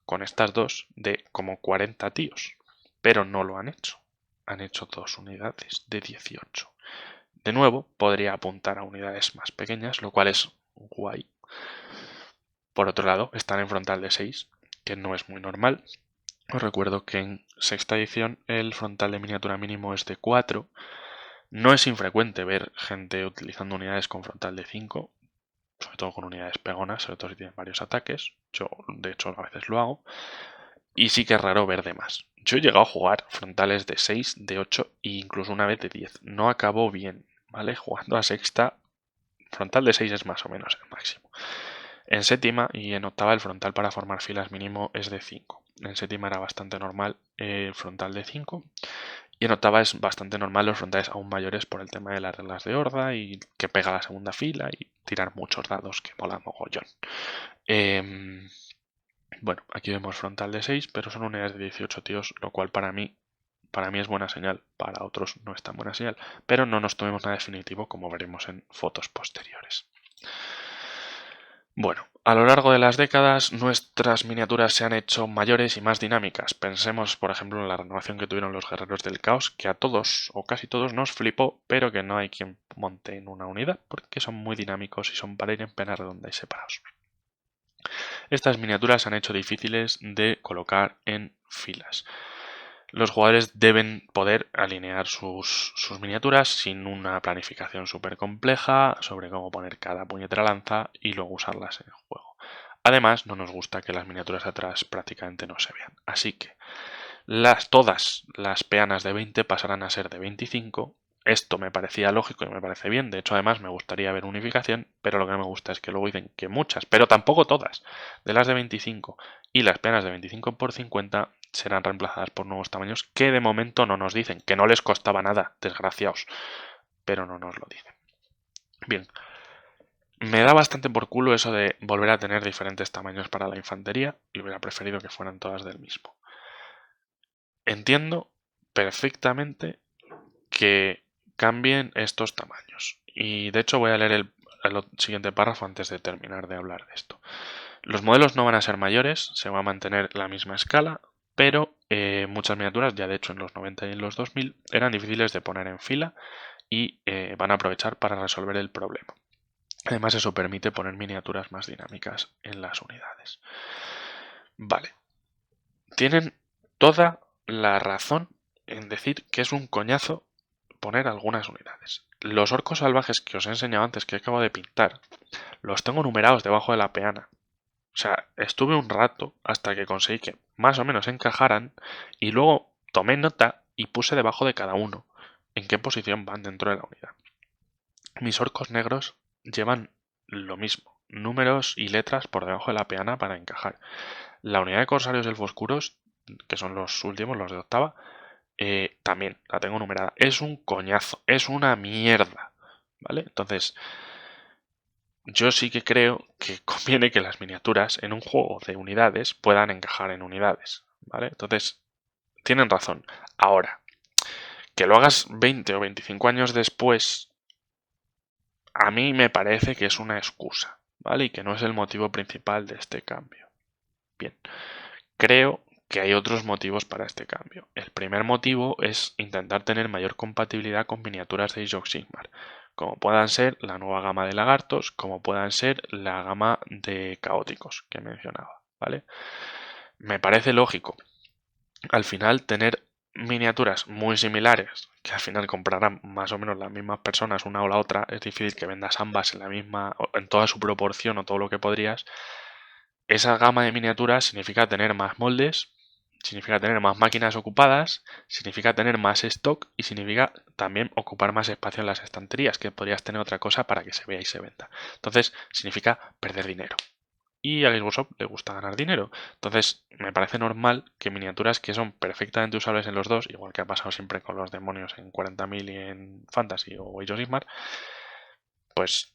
con estas dos de como 40 tíos, pero no lo han hecho. Han hecho dos unidades de 18. De nuevo, podría apuntar a unidades más pequeñas, lo cual es guay. Por otro lado, están en frontal de 6, que no es muy normal. Os recuerdo que en sexta edición el frontal de miniatura mínimo es de 4. No es infrecuente ver gente utilizando unidades con frontal de 5, sobre todo con unidades pegonas, sobre todo si tienen varios ataques. Yo, de hecho, a veces lo hago. Y sí que es raro ver de más. Yo he llegado a jugar frontales de 6, de 8 e incluso una vez de 10. No acabó bien, ¿vale? Jugando a sexta, frontal de 6 es más o menos el máximo. En séptima y en octava el frontal para formar filas mínimo es de 5. En séptima era bastante normal el frontal de 5. Y en octava es bastante normal los frontales aún mayores por el tema de las reglas de horda y que pega la segunda fila y tirar muchos dados, que mola mogollón. Bueno, aquí vemos frontal de 6, pero son unidades de 18 tíos, lo cual para mí es buena señal, para otros no es tan buena señal, pero no nos tomemos nada definitivo, como veremos en fotos posteriores. Bueno, a lo largo de las décadas nuestras miniaturas se han hecho mayores y más dinámicas. Pensemos, por ejemplo, en la renovación que tuvieron los Guerreros del Caos, que a todos o casi todos nos flipó, pero que no hay quien monte en una unidad, porque son muy dinámicos y son para ir en pena redonda y separados. Estas miniaturas se han hecho difíciles de colocar en filas. Los jugadores deben poder alinear sus miniaturas sin una planificación súper compleja sobre cómo poner cada puñetera lanza y luego usarlas en el juego. Además, no nos gusta que las miniaturas de atrás prácticamente no se vean. Así que todas las peanas de 20 pasarán a ser de 25. Esto me parecía lógico y me parece bien. De hecho, además me gustaría ver unificación, pero lo que no me gusta es que luego dicen que muchas, pero tampoco todas, de las de 25 y las peanas de 25 por 50 serán reemplazadas por nuevos tamaños que de momento no nos dicen, que no les costaba nada, desgraciados, pero no nos lo dicen. Bien, me da bastante por culo eso de volver a tener diferentes tamaños para la infantería y hubiera preferido que fueran todas del mismo. Entiendo perfectamente que cambien estos tamaños. Y de hecho voy a leer el siguiente párrafo antes de terminar de hablar de esto. Los modelos no van a ser mayores, se va a mantener la misma escala, pero muchas miniaturas, ya de hecho en los 90 y en los 2000, eran difíciles de poner en fila y van a aprovechar para resolver el problema. Además, eso permite poner miniaturas más dinámicas en las unidades. Vale. Tienen toda la razón en decir que es un coñazo poner algunas unidades. Los orcos salvajes que os he enseñado antes, que acabo de pintar, los tengo numerados debajo de la peana. O sea, estuve un rato hasta que conseguí que más o menos encajaran y luego tomé nota y puse debajo de cada uno en qué posición van dentro de la unidad. Mis orcos negros llevan lo mismo, números y letras por debajo de la peana para encajar. La unidad de corsarios elfos oscuros, que son los últimos, los de octava, también la tengo numerada. Es un coñazo, es una mierda, ¿vale? Entonces, yo sí que creo que conviene que las miniaturas en un juego de unidades puedan encajar en unidades, ¿vale? Entonces, tienen razón. Ahora, que lo hagas 20 o 25 años después, a mí me parece que es una excusa, ¿vale? Y que no es el motivo principal de este cambio. Bien, creo que hay otros motivos para este cambio. El primer motivo es intentar tener mayor compatibilidad con miniaturas de Age of Sigmar, como puedan ser la nueva gama de lagartos, como puedan ser la gama de caóticos que mencionaba, ¿vale? Me parece lógico. Al final tener miniaturas muy similares, que al final comprarán más o menos las mismas personas una o la otra, es difícil que vendas ambas en la misma, en toda su proporción o todo lo que podrías. Esa gama de miniaturas significa tener más moldes, significa tener más máquinas ocupadas, significa tener más stock y significa también ocupar más espacio en las estanterías, que podrías tener otra cosa para que se vea y se venda. Entonces, significa perder dinero. Y a Games Workshop le gusta ganar dinero. Entonces, me parece normal que miniaturas que son perfectamente usables en los dos, igual que ha pasado siempre con los demonios en 40.000 y en Fantasy o Age of Sigmar, pues,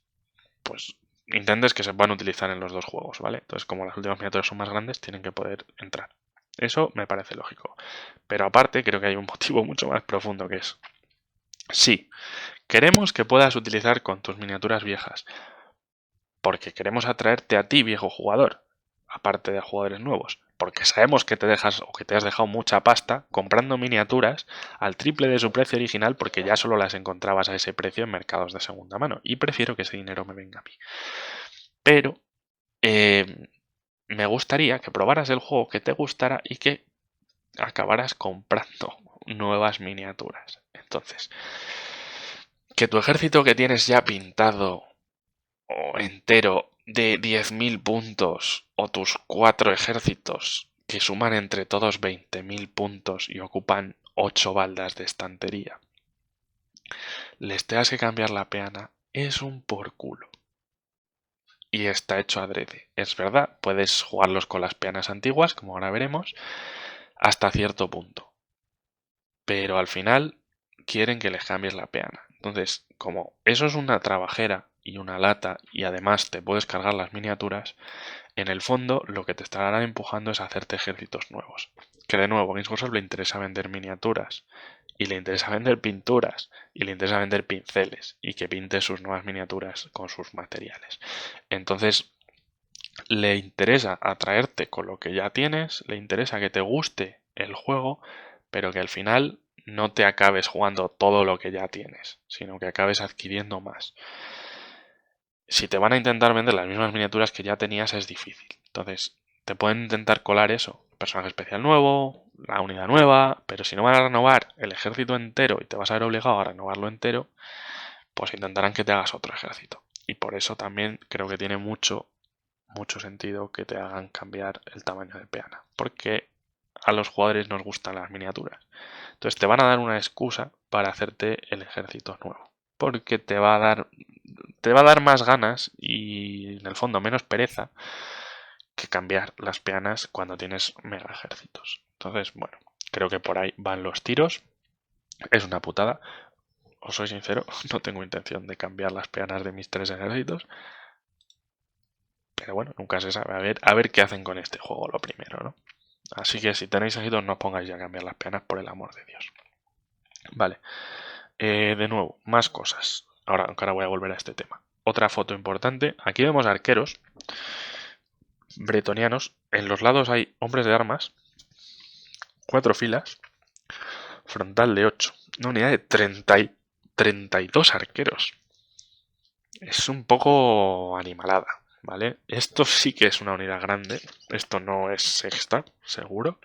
pues intentes que se puedan utilizar en los dos juegos, ¿vale? Entonces, como las últimas miniaturas son más grandes, tienen que poder entrar. Eso me parece lógico. Pero aparte, creo que hay un motivo mucho más profundo que es, sí, queremos que puedas utilizar con tus miniaturas viejas, porque queremos atraerte a ti, viejo jugador, aparte de jugadores nuevos, porque sabemos que te dejas o que te has dejado mucha pasta comprando miniaturas al triple de su precio original porque ya solo las encontrabas a ese precio en mercados de segunda mano y prefiero que ese dinero me venga a mí. Pero me gustaría que probaras el juego que te gustara y que acabaras comprando nuevas miniaturas. Entonces, que tu ejército que tienes ya pintado o entero de 10.000 puntos o tus 4 ejércitos que suman entre todos 20.000 puntos y ocupan 8 baldas de estantería, les tengas que cambiar la peana es un por culo. Y está hecho adrede. Es verdad, puedes jugarlos con las peanas antiguas, como ahora veremos, hasta cierto punto. Pero al final quieren que les cambies la peana. Entonces, como eso es una trabajera y una lata y además te puedes cargar las miniaturas, en el fondo lo que te estarán empujando es hacerte ejércitos nuevos. Que de nuevo, a Games Workshop le interesa vender miniaturas y le interesa vender pinturas y le interesa vender pinceles y que pinte sus nuevas miniaturas con sus materiales. Entonces, le interesa atraerte con lo que ya tienes, le interesa que te guste el juego, pero que al final no te acabes jugando todo lo que ya tienes, sino que acabes adquiriendo más. Si te van a intentar vender las mismas miniaturas que ya tenías es difícil. Entonces, te pueden intentar colar eso, personaje especial nuevo, la unidad nueva, pero si no van a renovar el ejército entero y te vas a ver obligado a renovarlo entero, pues intentarán que te hagas otro ejército. Y por eso también creo que tiene mucho sentido que te hagan cambiar el tamaño de peana, porque a los jugadores nos gustan las miniaturas. Entonces te van a dar una excusa para hacerte el ejército nuevo, porque te va a dar más ganas y en el fondo menos pereza que cambiar las peanas cuando tienes mega ejércitos. Entonces, bueno, creo que por ahí van los tiros. Es una putada. Os soy sincero, no tengo intención de cambiar las peanas de mis 3 ejércitos. Pero bueno, nunca se sabe. A ver qué hacen con este juego, lo primero, ¿no? Así que si tenéis ejércitos, no os pongáis ya a cambiar las peanas, por el amor de Dios. Vale. De nuevo, más cosas. Ahora voy a volver a este tema. Otra foto importante. Aquí vemos arqueros bretonianos. En los lados hay hombres de armas. 4 filas. Frontal de 8. Una unidad de 32 arqueros. Es un poco animalada, ¿vale? Esto sí que es una unidad grande. Esto no es sexta, seguro.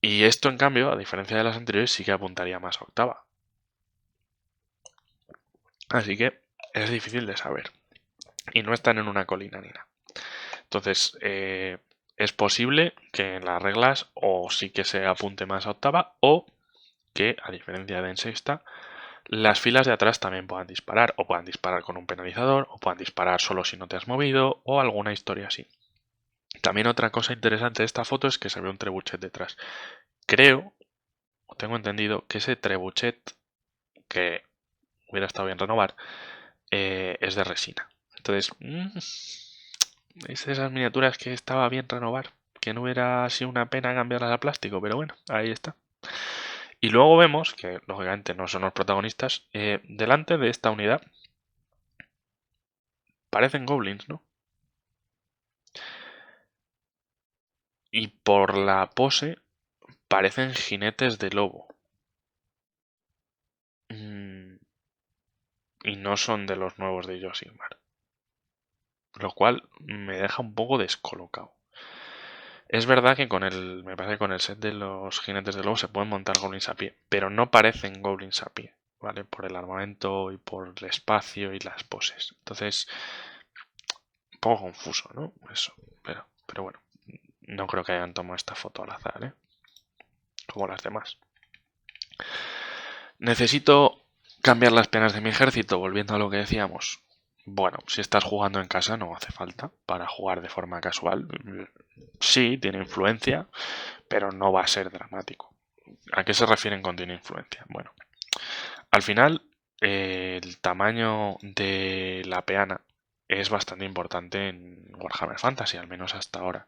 Y esto, en cambio, a diferencia de las anteriores, sí que apuntaría más a octava. Así que es difícil de saber. Y no están en una colina ni nada. Entonces, es posible que en las reglas o sí que se apunte más a octava o que, a diferencia de en sexta, las filas de atrás también puedan disparar. O puedan disparar con un penalizador, o puedan disparar solo si no te has movido, o alguna historia así. También otra cosa interesante de esta foto es que se ve un trebuchet detrás. Creo, tengo entendido que ese trebuchet, que hubiera estado bien renovar, es de resina. Entonces, es de esas miniaturas que estaba bien renovar, que no hubiera sido una pena cambiarlas a plástico, pero bueno, ahí está. Y luego vemos que, lógicamente, no son los protagonistas. Delante de esta unidad parecen goblins, ¿no? Y por la pose parecen jinetes de lobo. Y no son de los nuevos de Josimar. Lo cual me deja un poco descolocado. Es verdad que me parece que con el set de los jinetes de lobo se pueden montar goblins a pie, pero no parecen goblins a pie, ¿vale? Por el armamento y por el espacio y las poses. Entonces, un poco confuso, ¿no? Eso, pero bueno, no creo que hayan tomado esta foto al azar, ¿eh? Como las demás. Necesito cambiar las penas de mi ejército, volviendo a lo que decíamos. Bueno, si estás jugando en casa no hace falta para jugar de forma casual. Sí, tiene influencia, pero no va a ser dramático. ¿A qué se refieren con tiene influencia? Bueno, al final el tamaño de la peana es bastante importante en Warhammer Fantasy, al menos hasta ahora.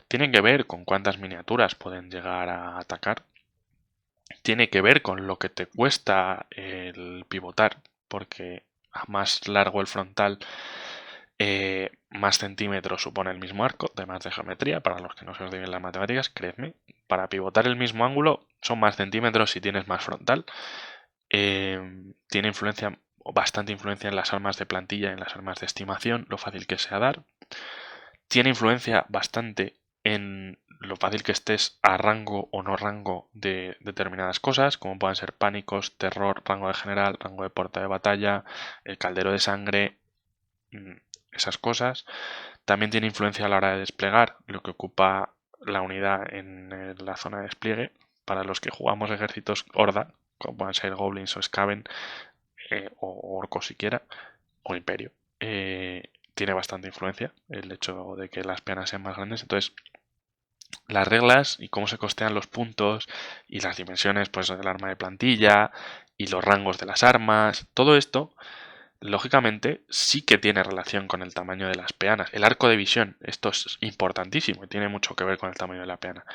Tiene que ver con cuántas miniaturas pueden llegar a atacar. Tiene que ver con lo que te cuesta el pivotar, porque a más largo el frontal, más centímetros supone el mismo arco, además de geometría. Para los que no se os den bien las matemáticas, creedme, para pivotar el mismo ángulo son más centímetros si tienes más frontal. Tiene influencia, bastante influencia en las armas de plantilla y en las armas de estimación, lo fácil que sea dar. Tiene influencia bastante en lo fácil que estés a rango o no rango de determinadas cosas, como puedan ser pánicos, terror, rango de general, rango de porta de batalla, el caldero de sangre, esas cosas. También tiene influencia a la hora de desplegar, lo que ocupa la unidad en la zona de despliegue. Para los que jugamos ejércitos horda, como puedan ser goblins o skaven, o orcos siquiera, o imperio, tiene bastante influencia el hecho de que las peanas sean más grandes. Entonces, las reglas y cómo se costean los puntos y las dimensiones pues del arma de plantilla y los rangos de las armas, todo esto lógicamente sí que tiene relación con el tamaño de las peanas. El arco de visión, esto es importantísimo y tiene mucho que ver con el tamaño de la peana.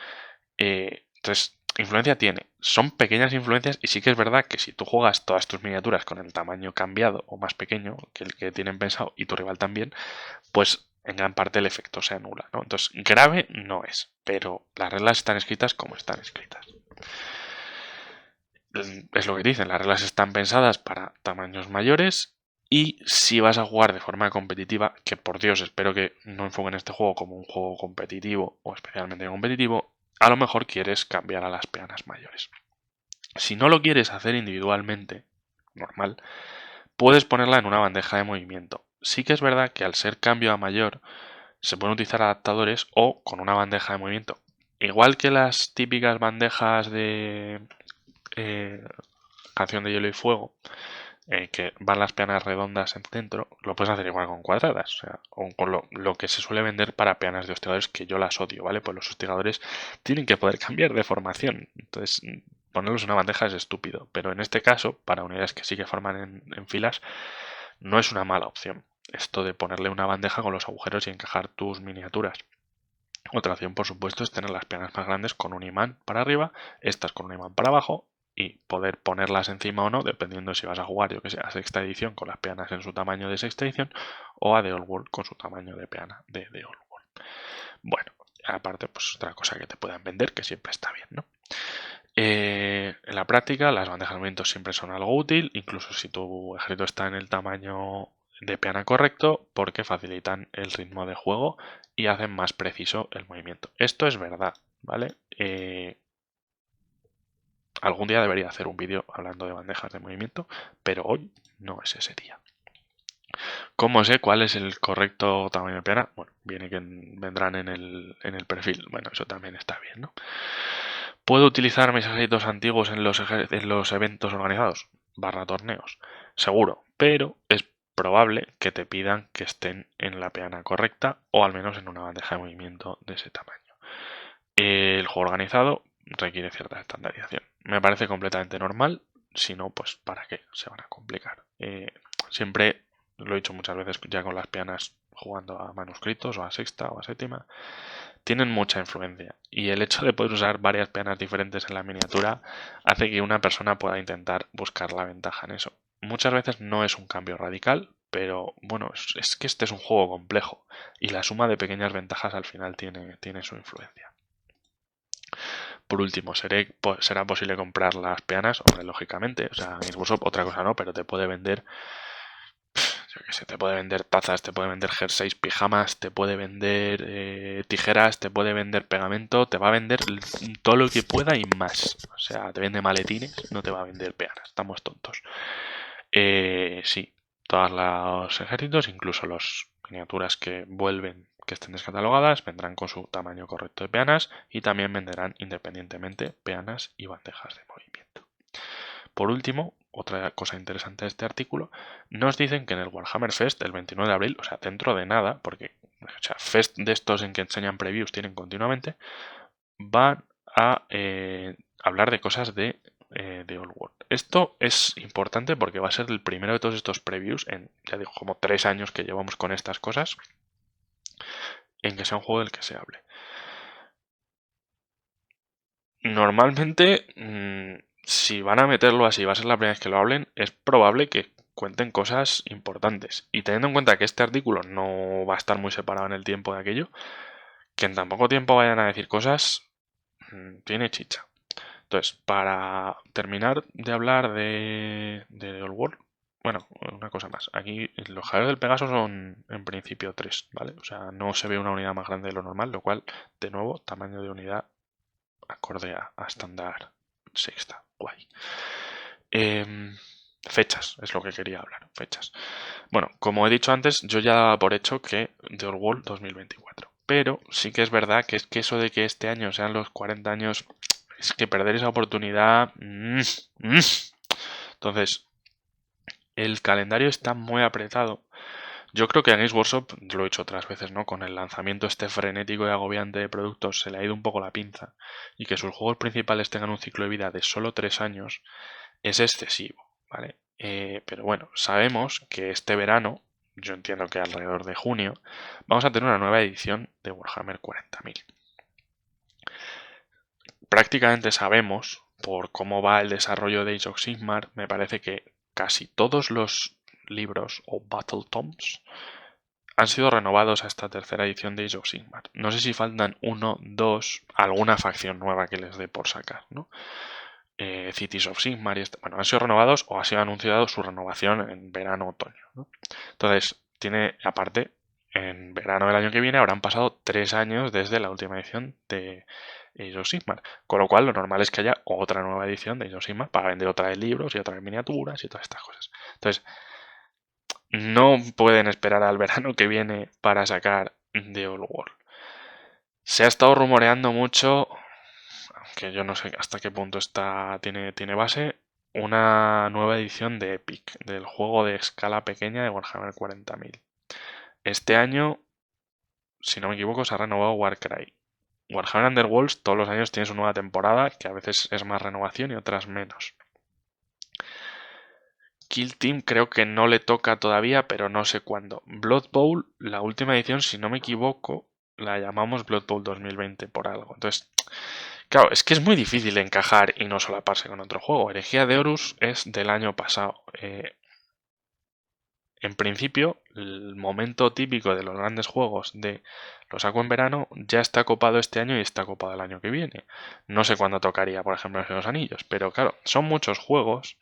Entonces, influencia tiene. Son pequeñas influencias y sí que es verdad que si tú juegas todas tus miniaturas con el tamaño cambiado o más pequeño que el que tienen pensado y tu rival también, pues en gran parte el efecto se anula, ¿no? Entonces, grave no es, pero las reglas están escritas como están escritas. Es lo que dicen, las reglas están pensadas para tamaños mayores y si vas a jugar de forma competitiva, que por Dios espero que no enfoquen este juego como un juego competitivo o especialmente competitivo, a lo mejor quieres cambiar a las peanas mayores. Si no lo quieres hacer individualmente, normal, puedes ponerla en una bandeja de movimiento. Sí que es verdad que al ser cambio a mayor se pueden utilizar adaptadores o con una bandeja de movimiento. Igual que las típicas bandejas de Canción de Hielo y Fuego, que van las peanas redondas en centro, lo puedes hacer igual con cuadradas, o sea, o con lo que se suele vender para peanas de hostigadores, que yo las odio, ¿vale? Pues los hostigadores tienen que poder cambiar de formación, entonces ponerlos en una bandeja es estúpido, pero en este caso, para unidades que sí que forman en filas, no es una mala opción esto de ponerle una bandeja con los agujeros y encajar tus miniaturas. Otra opción, por supuesto, es tener las peanas más grandes con un imán para arriba, estas con un imán para abajo y poder ponerlas encima o no, dependiendo si vas a jugar, yo que sé, a sexta edición con las peanas en su tamaño de sexta edición o a The Old World con su tamaño de peana de The Old World. Bueno, aparte, pues otra cosa que te puedan vender, que siempre está bien, ¿no? En la práctica, las bandejas de movimiento siempre son algo útil, incluso si tu ejército está en el tamaño de peana correcto, porque facilitan el ritmo de juego y hacen más preciso el movimiento. Esto es verdad, ¿vale? Algún día debería hacer un vídeo hablando de bandejas de movimiento, pero hoy no es ese día. ¿Cómo sé cuál es el correcto tamaño de peana? Bueno, viene que vendrán en el perfil. Bueno, eso también está bien, ¿no? ¿Puedo utilizar mis ejércitos antiguos en los eventos organizados? Barra torneos. Seguro, pero es probable que te pidan que estén en la peana correcta o al menos en una bandeja de movimiento de ese tamaño. El juego organizado requiere cierta estandarización. Me parece completamente normal, si no, pues ¿para qué se van a complicar? Siempre, lo he dicho muchas veces ya con las peanas jugando a manuscritos o a sexta o a séptima, tienen mucha influencia y el hecho de poder usar varias peanas diferentes en la miniatura hace que una persona pueda intentar buscar la ventaja en eso. Muchas veces no es un cambio radical, pero bueno, es que este es un juego complejo y la suma de pequeñas ventajas al final tiene su influencia. Por último, será posible comprar las peanas, hombre, lógicamente, o sea, Games Workshop otra cosa no, pero te puede vender, yo qué sé, te puede vender tazas, te puede vender jerseys, pijamas, te puede vender tijeras, te puede vender pegamento, te va a vender todo lo que pueda y más. O sea, te vende maletines, no te va a vender peanas, estamos tontos. Sí, todos los ejércitos, incluso las miniaturas que vuelven, que estén descatalogadas, vendrán con su tamaño correcto de peanas y también venderán independientemente peanas y bandejas de movimiento. Por último, otra cosa interesante de este artículo, nos dicen que en el Warhammer Fest el 29 de abril, o sea, dentro de nada, porque Fest de estos en que enseñan previews tienen continuamente, van a hablar de cosas de Old World. Esto es importante porque va a ser el primero de todos estos previews en, ya digo, como 3 años que llevamos con estas cosas, en que sea un juego del que se hable. Normalmente, si van a meterlo así, va a ser la primera vez que lo hablen, es probable que cuenten cosas importantes. Y teniendo en cuenta que este artículo no va a estar muy separado en el tiempo de aquello, que en tan poco tiempo vayan a decir cosas, tiene chicha. Entonces, para terminar de hablar de Old World, bueno, una cosa más. Aquí los Caballeros del Pegaso son en principio 3, ¿vale? O sea, no se ve una unidad más grande de lo normal, lo cual, de nuevo, tamaño de unidad acorde a estándar sexta. Guay. Fechas, es lo que quería hablar. Fechas. Bueno, como he dicho antes, yo ya daba por hecho que The Old World 2024. Pero sí que es verdad que es que eso de que este año sean los 40 años, es que perder esa oportunidad. Entonces, el calendario está muy apretado. Yo creo que a Games Workshop, lo he dicho otras veces, ¿no? Con el lanzamiento este frenético y agobiante de productos se le ha ido un poco la pinza. Y que sus juegos principales tengan un ciclo de vida de solo 3 años es excesivo, ¿vale? Pero bueno, sabemos que este verano, yo entiendo que alrededor de junio, vamos a tener una nueva edición de Warhammer 40.000. Prácticamente sabemos, por cómo va el desarrollo de Age of Sigmar, me parece que casi todos los libros o Battle Tomes han sido renovados a esta tercera edición de Age of Sigmar. No sé si faltan uno, dos, alguna facción nueva que les dé por sacar, ¿no? Cities of Sigmar y bueno, han sido renovados o ha sido anunciado su renovación en verano-otoño, ¿no? Entonces, tiene, aparte, en verano del año que viene habrán pasado 3 años desde la última edición de Age of Sigmar, con lo cual lo normal es que haya otra nueva edición de Age of Sigmar para vender otra de libros y otra de miniaturas y todas estas cosas. Entonces, no pueden esperar al verano que viene para sacar The Old World. Se ha estado rumoreando mucho, aunque yo no sé hasta qué punto tiene base, una nueva edición de Epic, del juego de escala pequeña de Warhammer 40.000. Este año, si no me equivoco, se ha renovado Warcry. Warhammer Underworlds todos los años tiene su nueva temporada, que a veces es más renovación y otras menos. Kill Team creo que no le toca todavía, pero no sé cuándo. Blood Bowl, la última edición, si no me equivoco, la llamamos Blood Bowl 2020 por algo. Entonces, claro, es que es muy difícil encajar y no solaparse con otro juego. Herejía de Horus es del año pasado. En principio, el momento típico de los grandes juegos de lo saco en verano ya está copado este año y está copado el año que viene. No sé cuándo tocaría, por ejemplo, los Anillos, pero claro, son muchos juegos.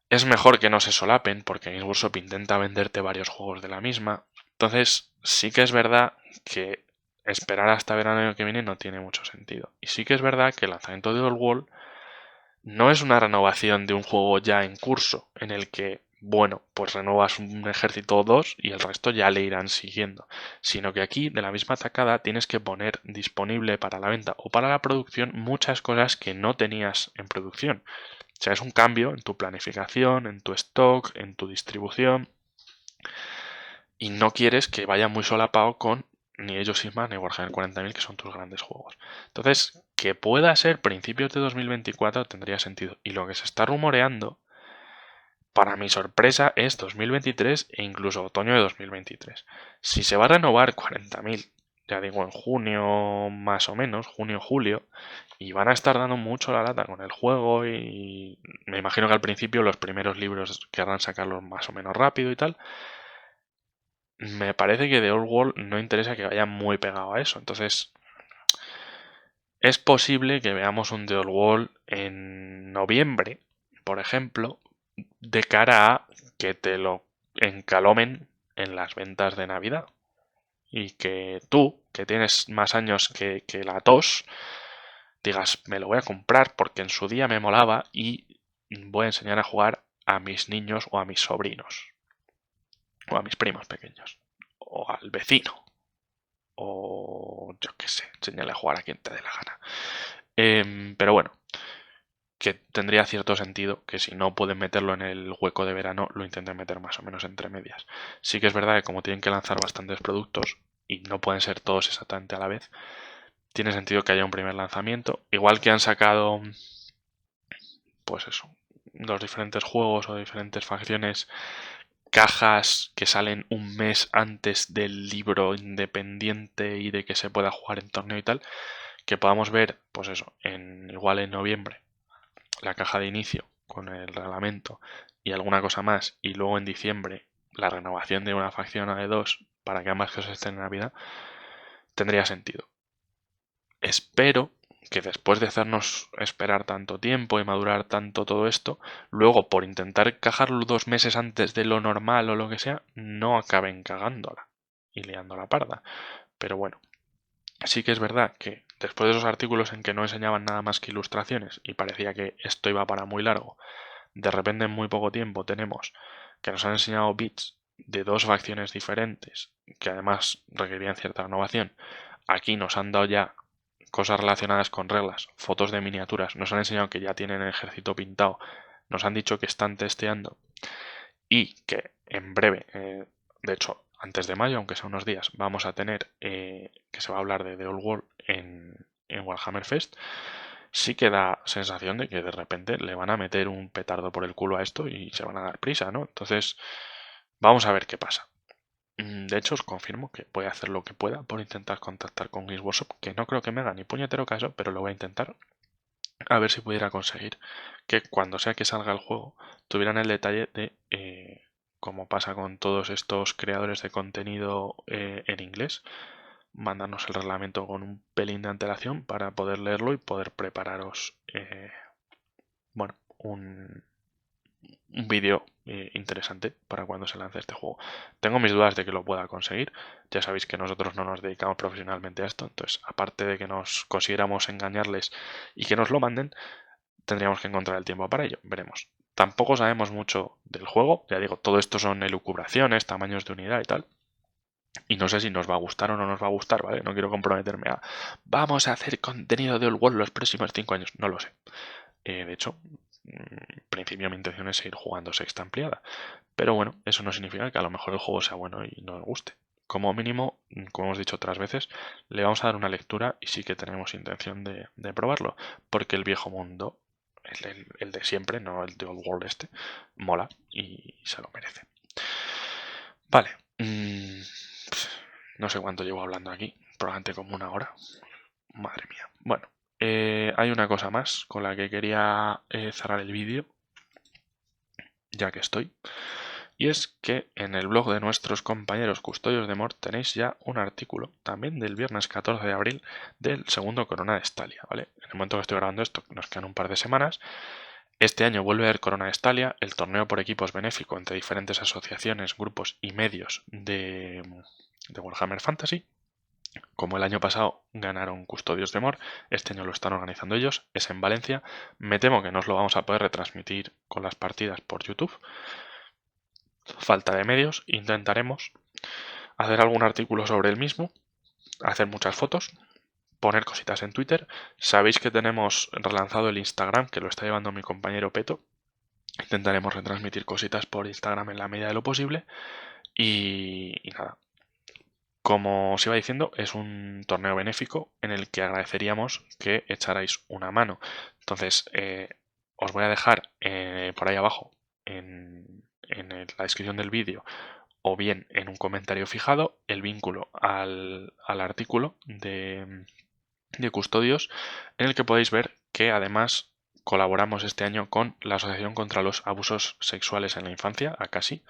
Es mejor que no se solapen porque Games Workshop intenta venderte varios juegos de la misma. Entonces, sí que es verdad que esperar hasta verano del año que viene no tiene mucho sentido. Y sí que es verdad que el lanzamiento de Old World no es una renovación de un juego ya en curso, en el que, bueno, pues renuevas un ejército o dos y el resto ya le irán siguiendo, sino que aquí, de la misma tacada, tienes que poner disponible para la venta o para la producción muchas cosas que no tenías en producción. O sea, es un cambio en tu planificación, en tu stock, en tu distribución, y no quieres que vaya muy solapado con ni ellos mismas ni Warhammer 40.000, que son tus grandes juegos. Entonces, que pueda ser principios de 2024 tendría sentido. Y lo que se está rumoreando, para mi sorpresa, es 2023 e incluso otoño de 2023. Si se va a renovar 40.000, ya digo, en junio más o menos, junio-julio, y van a estar dando mucho la lata con el juego y me imagino que al principio los primeros libros querrán sacarlos más o menos rápido y tal, me parece que The Old World no interesa que vaya muy pegado a eso. Entonces, es posible que veamos un The Old World en noviembre, por ejemplo, de cara a que te lo encalomen en las ventas de Navidad. Y que tú, que tienes más años que la tos, digas, me lo voy a comprar porque en su día me molaba y voy a enseñar a jugar a mis niños o a mis sobrinos. O a mis primos pequeños. O al vecino. O yo qué sé, enseñarle a jugar a quien te dé la gana. Pero bueno, que tendría cierto sentido que si no pueden meterlo en el hueco de verano, lo intenten meter más o menos entre medias. Sí que es verdad que como tienen que lanzar bastantes productos y no pueden ser todos exactamente a la vez, tiene sentido que haya un primer lanzamiento. Igual que han sacado, pues eso, los diferentes juegos o diferentes facciones, cajas que salen un mes antes del libro independiente y de que se pueda jugar en torneo y tal, que podamos ver, pues eso, igual en noviembre, la caja de inicio con el reglamento y alguna cosa más, y luego en diciembre la renovación de una facción a de dos para que ambas cosas estén en Navidad, tendría sentido. Espero que después de hacernos esperar tanto tiempo y madurar tanto todo esto, luego por intentar cajarlo 2 meses antes de lo normal o lo que sea, no acaben cagándola y liando la parda. Pero bueno, sí que es verdad que después de esos artículos en que no enseñaban nada más que ilustraciones y parecía que esto iba para muy largo, de repente en muy poco tiempo tenemos que nos han enseñado bits de dos facciones diferentes que además requerían cierta renovación. Aquí nos han dado ya cosas relacionadas con reglas, fotos de miniaturas, nos han enseñado que ya tienen el ejército pintado, nos han dicho que están testeando y que en breve, de hecho antes de mayo, aunque sea unos días, vamos a tener que se va a hablar de The Old World en Warhammer Fest. Sí que da sensación de que de repente le van a meter un petardo por el culo a esto y se van a dar prisa, ¿no? Entonces, vamos a ver qué pasa. De hecho, os confirmo que voy a hacer lo que pueda por intentar contactar con Games Workshop, que no creo que me haga ni puñetero caso, pero lo voy a intentar. A ver si pudiera conseguir que cuando sea que salga el juego tuvieran el detalle de, como pasa con todos estos creadores de contenido en inglés, mandarnos el reglamento con un pelín de antelación para poder leerlo y poder prepararos, bueno, un vídeo interesante para cuando se lance este juego. Tengo mis dudas de que lo pueda conseguir. Ya sabéis que nosotros no nos dedicamos profesionalmente a esto, entonces aparte de que nos consiguiéramos engañarles y que nos lo manden, tendríamos que encontrar el tiempo para ello. Veremos. Tampoco sabemos mucho del juego. Ya digo, todo esto son elucubraciones, tamaños de unidad y tal. Y no sé si nos va a gustar o no nos va a gustar, ¿vale? No quiero comprometerme a vamos a hacer contenido de Old World los próximos 5 años. No lo sé. De hecho, en principio mi intención es seguir jugando sexta ampliada. Pero bueno, eso no significa que a lo mejor el juego sea bueno y nos guste. Como mínimo, como hemos dicho otras veces, le vamos a dar una lectura y sí que tenemos intención de probarlo. Porque el viejo mundo, el de siempre, no el de Old World este, mola y se lo merece. Vale. No sé cuánto llevo hablando aquí. Probablemente como 1 hora. Madre mía. Bueno, hay una cosa más con la que quería cerrar el vídeo, ya que estoy. Y es que en el blog de nuestros compañeros Custodios de Mort tenéis ya un artículo, también del viernes 14 de abril, del segundo Corona de Estalia, ¿vale? En el momento que estoy grabando esto, nos quedan un par de semanas. Este año vuelve a haber Corona de Estalia, el torneo por equipos benéfico entre diferentes asociaciones, grupos y medios de Warhammer Fantasy. Como el año pasado ganaron Custodios de Mort, este año lo están organizando ellos, es en Valencia. Me temo que no os lo vamos a poder retransmitir con las partidas por YouTube. Falta de medios, intentaremos hacer algún artículo sobre el mismo, hacer muchas fotos, poner cositas en Twitter. Sabéis que tenemos relanzado el Instagram, que lo está llevando mi compañero Peto. Intentaremos retransmitir cositas por Instagram en la medida de lo posible. Y nada, Como os iba diciendo, es un torneo benéfico en el que agradeceríamos que echarais una mano. Entonces, os voy a dejar por ahí abajo en la descripción del vídeo o bien en un comentario fijado el vínculo al artículo de Custodios, en el que podéis ver que además colaboramos este año con la Asociación contra los Abusos Sexuales en la Infancia, ACASI,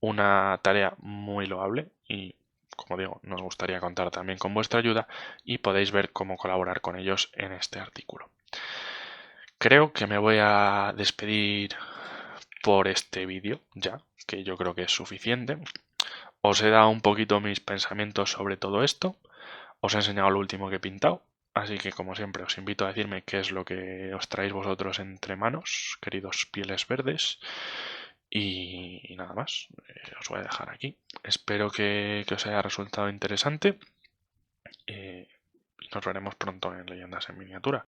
una tarea muy loable y, como digo, nos gustaría contar también con vuestra ayuda y podéis ver cómo colaborar con ellos en este artículo. Creo que me voy a despedir por este vídeo ya, que yo creo que es suficiente. Os he dado un poquito mis pensamientos sobre todo esto, os he enseñado lo último que he pintado, así que como siempre os invito a decirme qué es lo que os traéis vosotros entre manos, queridos pieles verdes. Y nada más, os voy a dejar aquí. Espero que os haya resultado interesante y nos veremos pronto en Leyendas en Miniatura.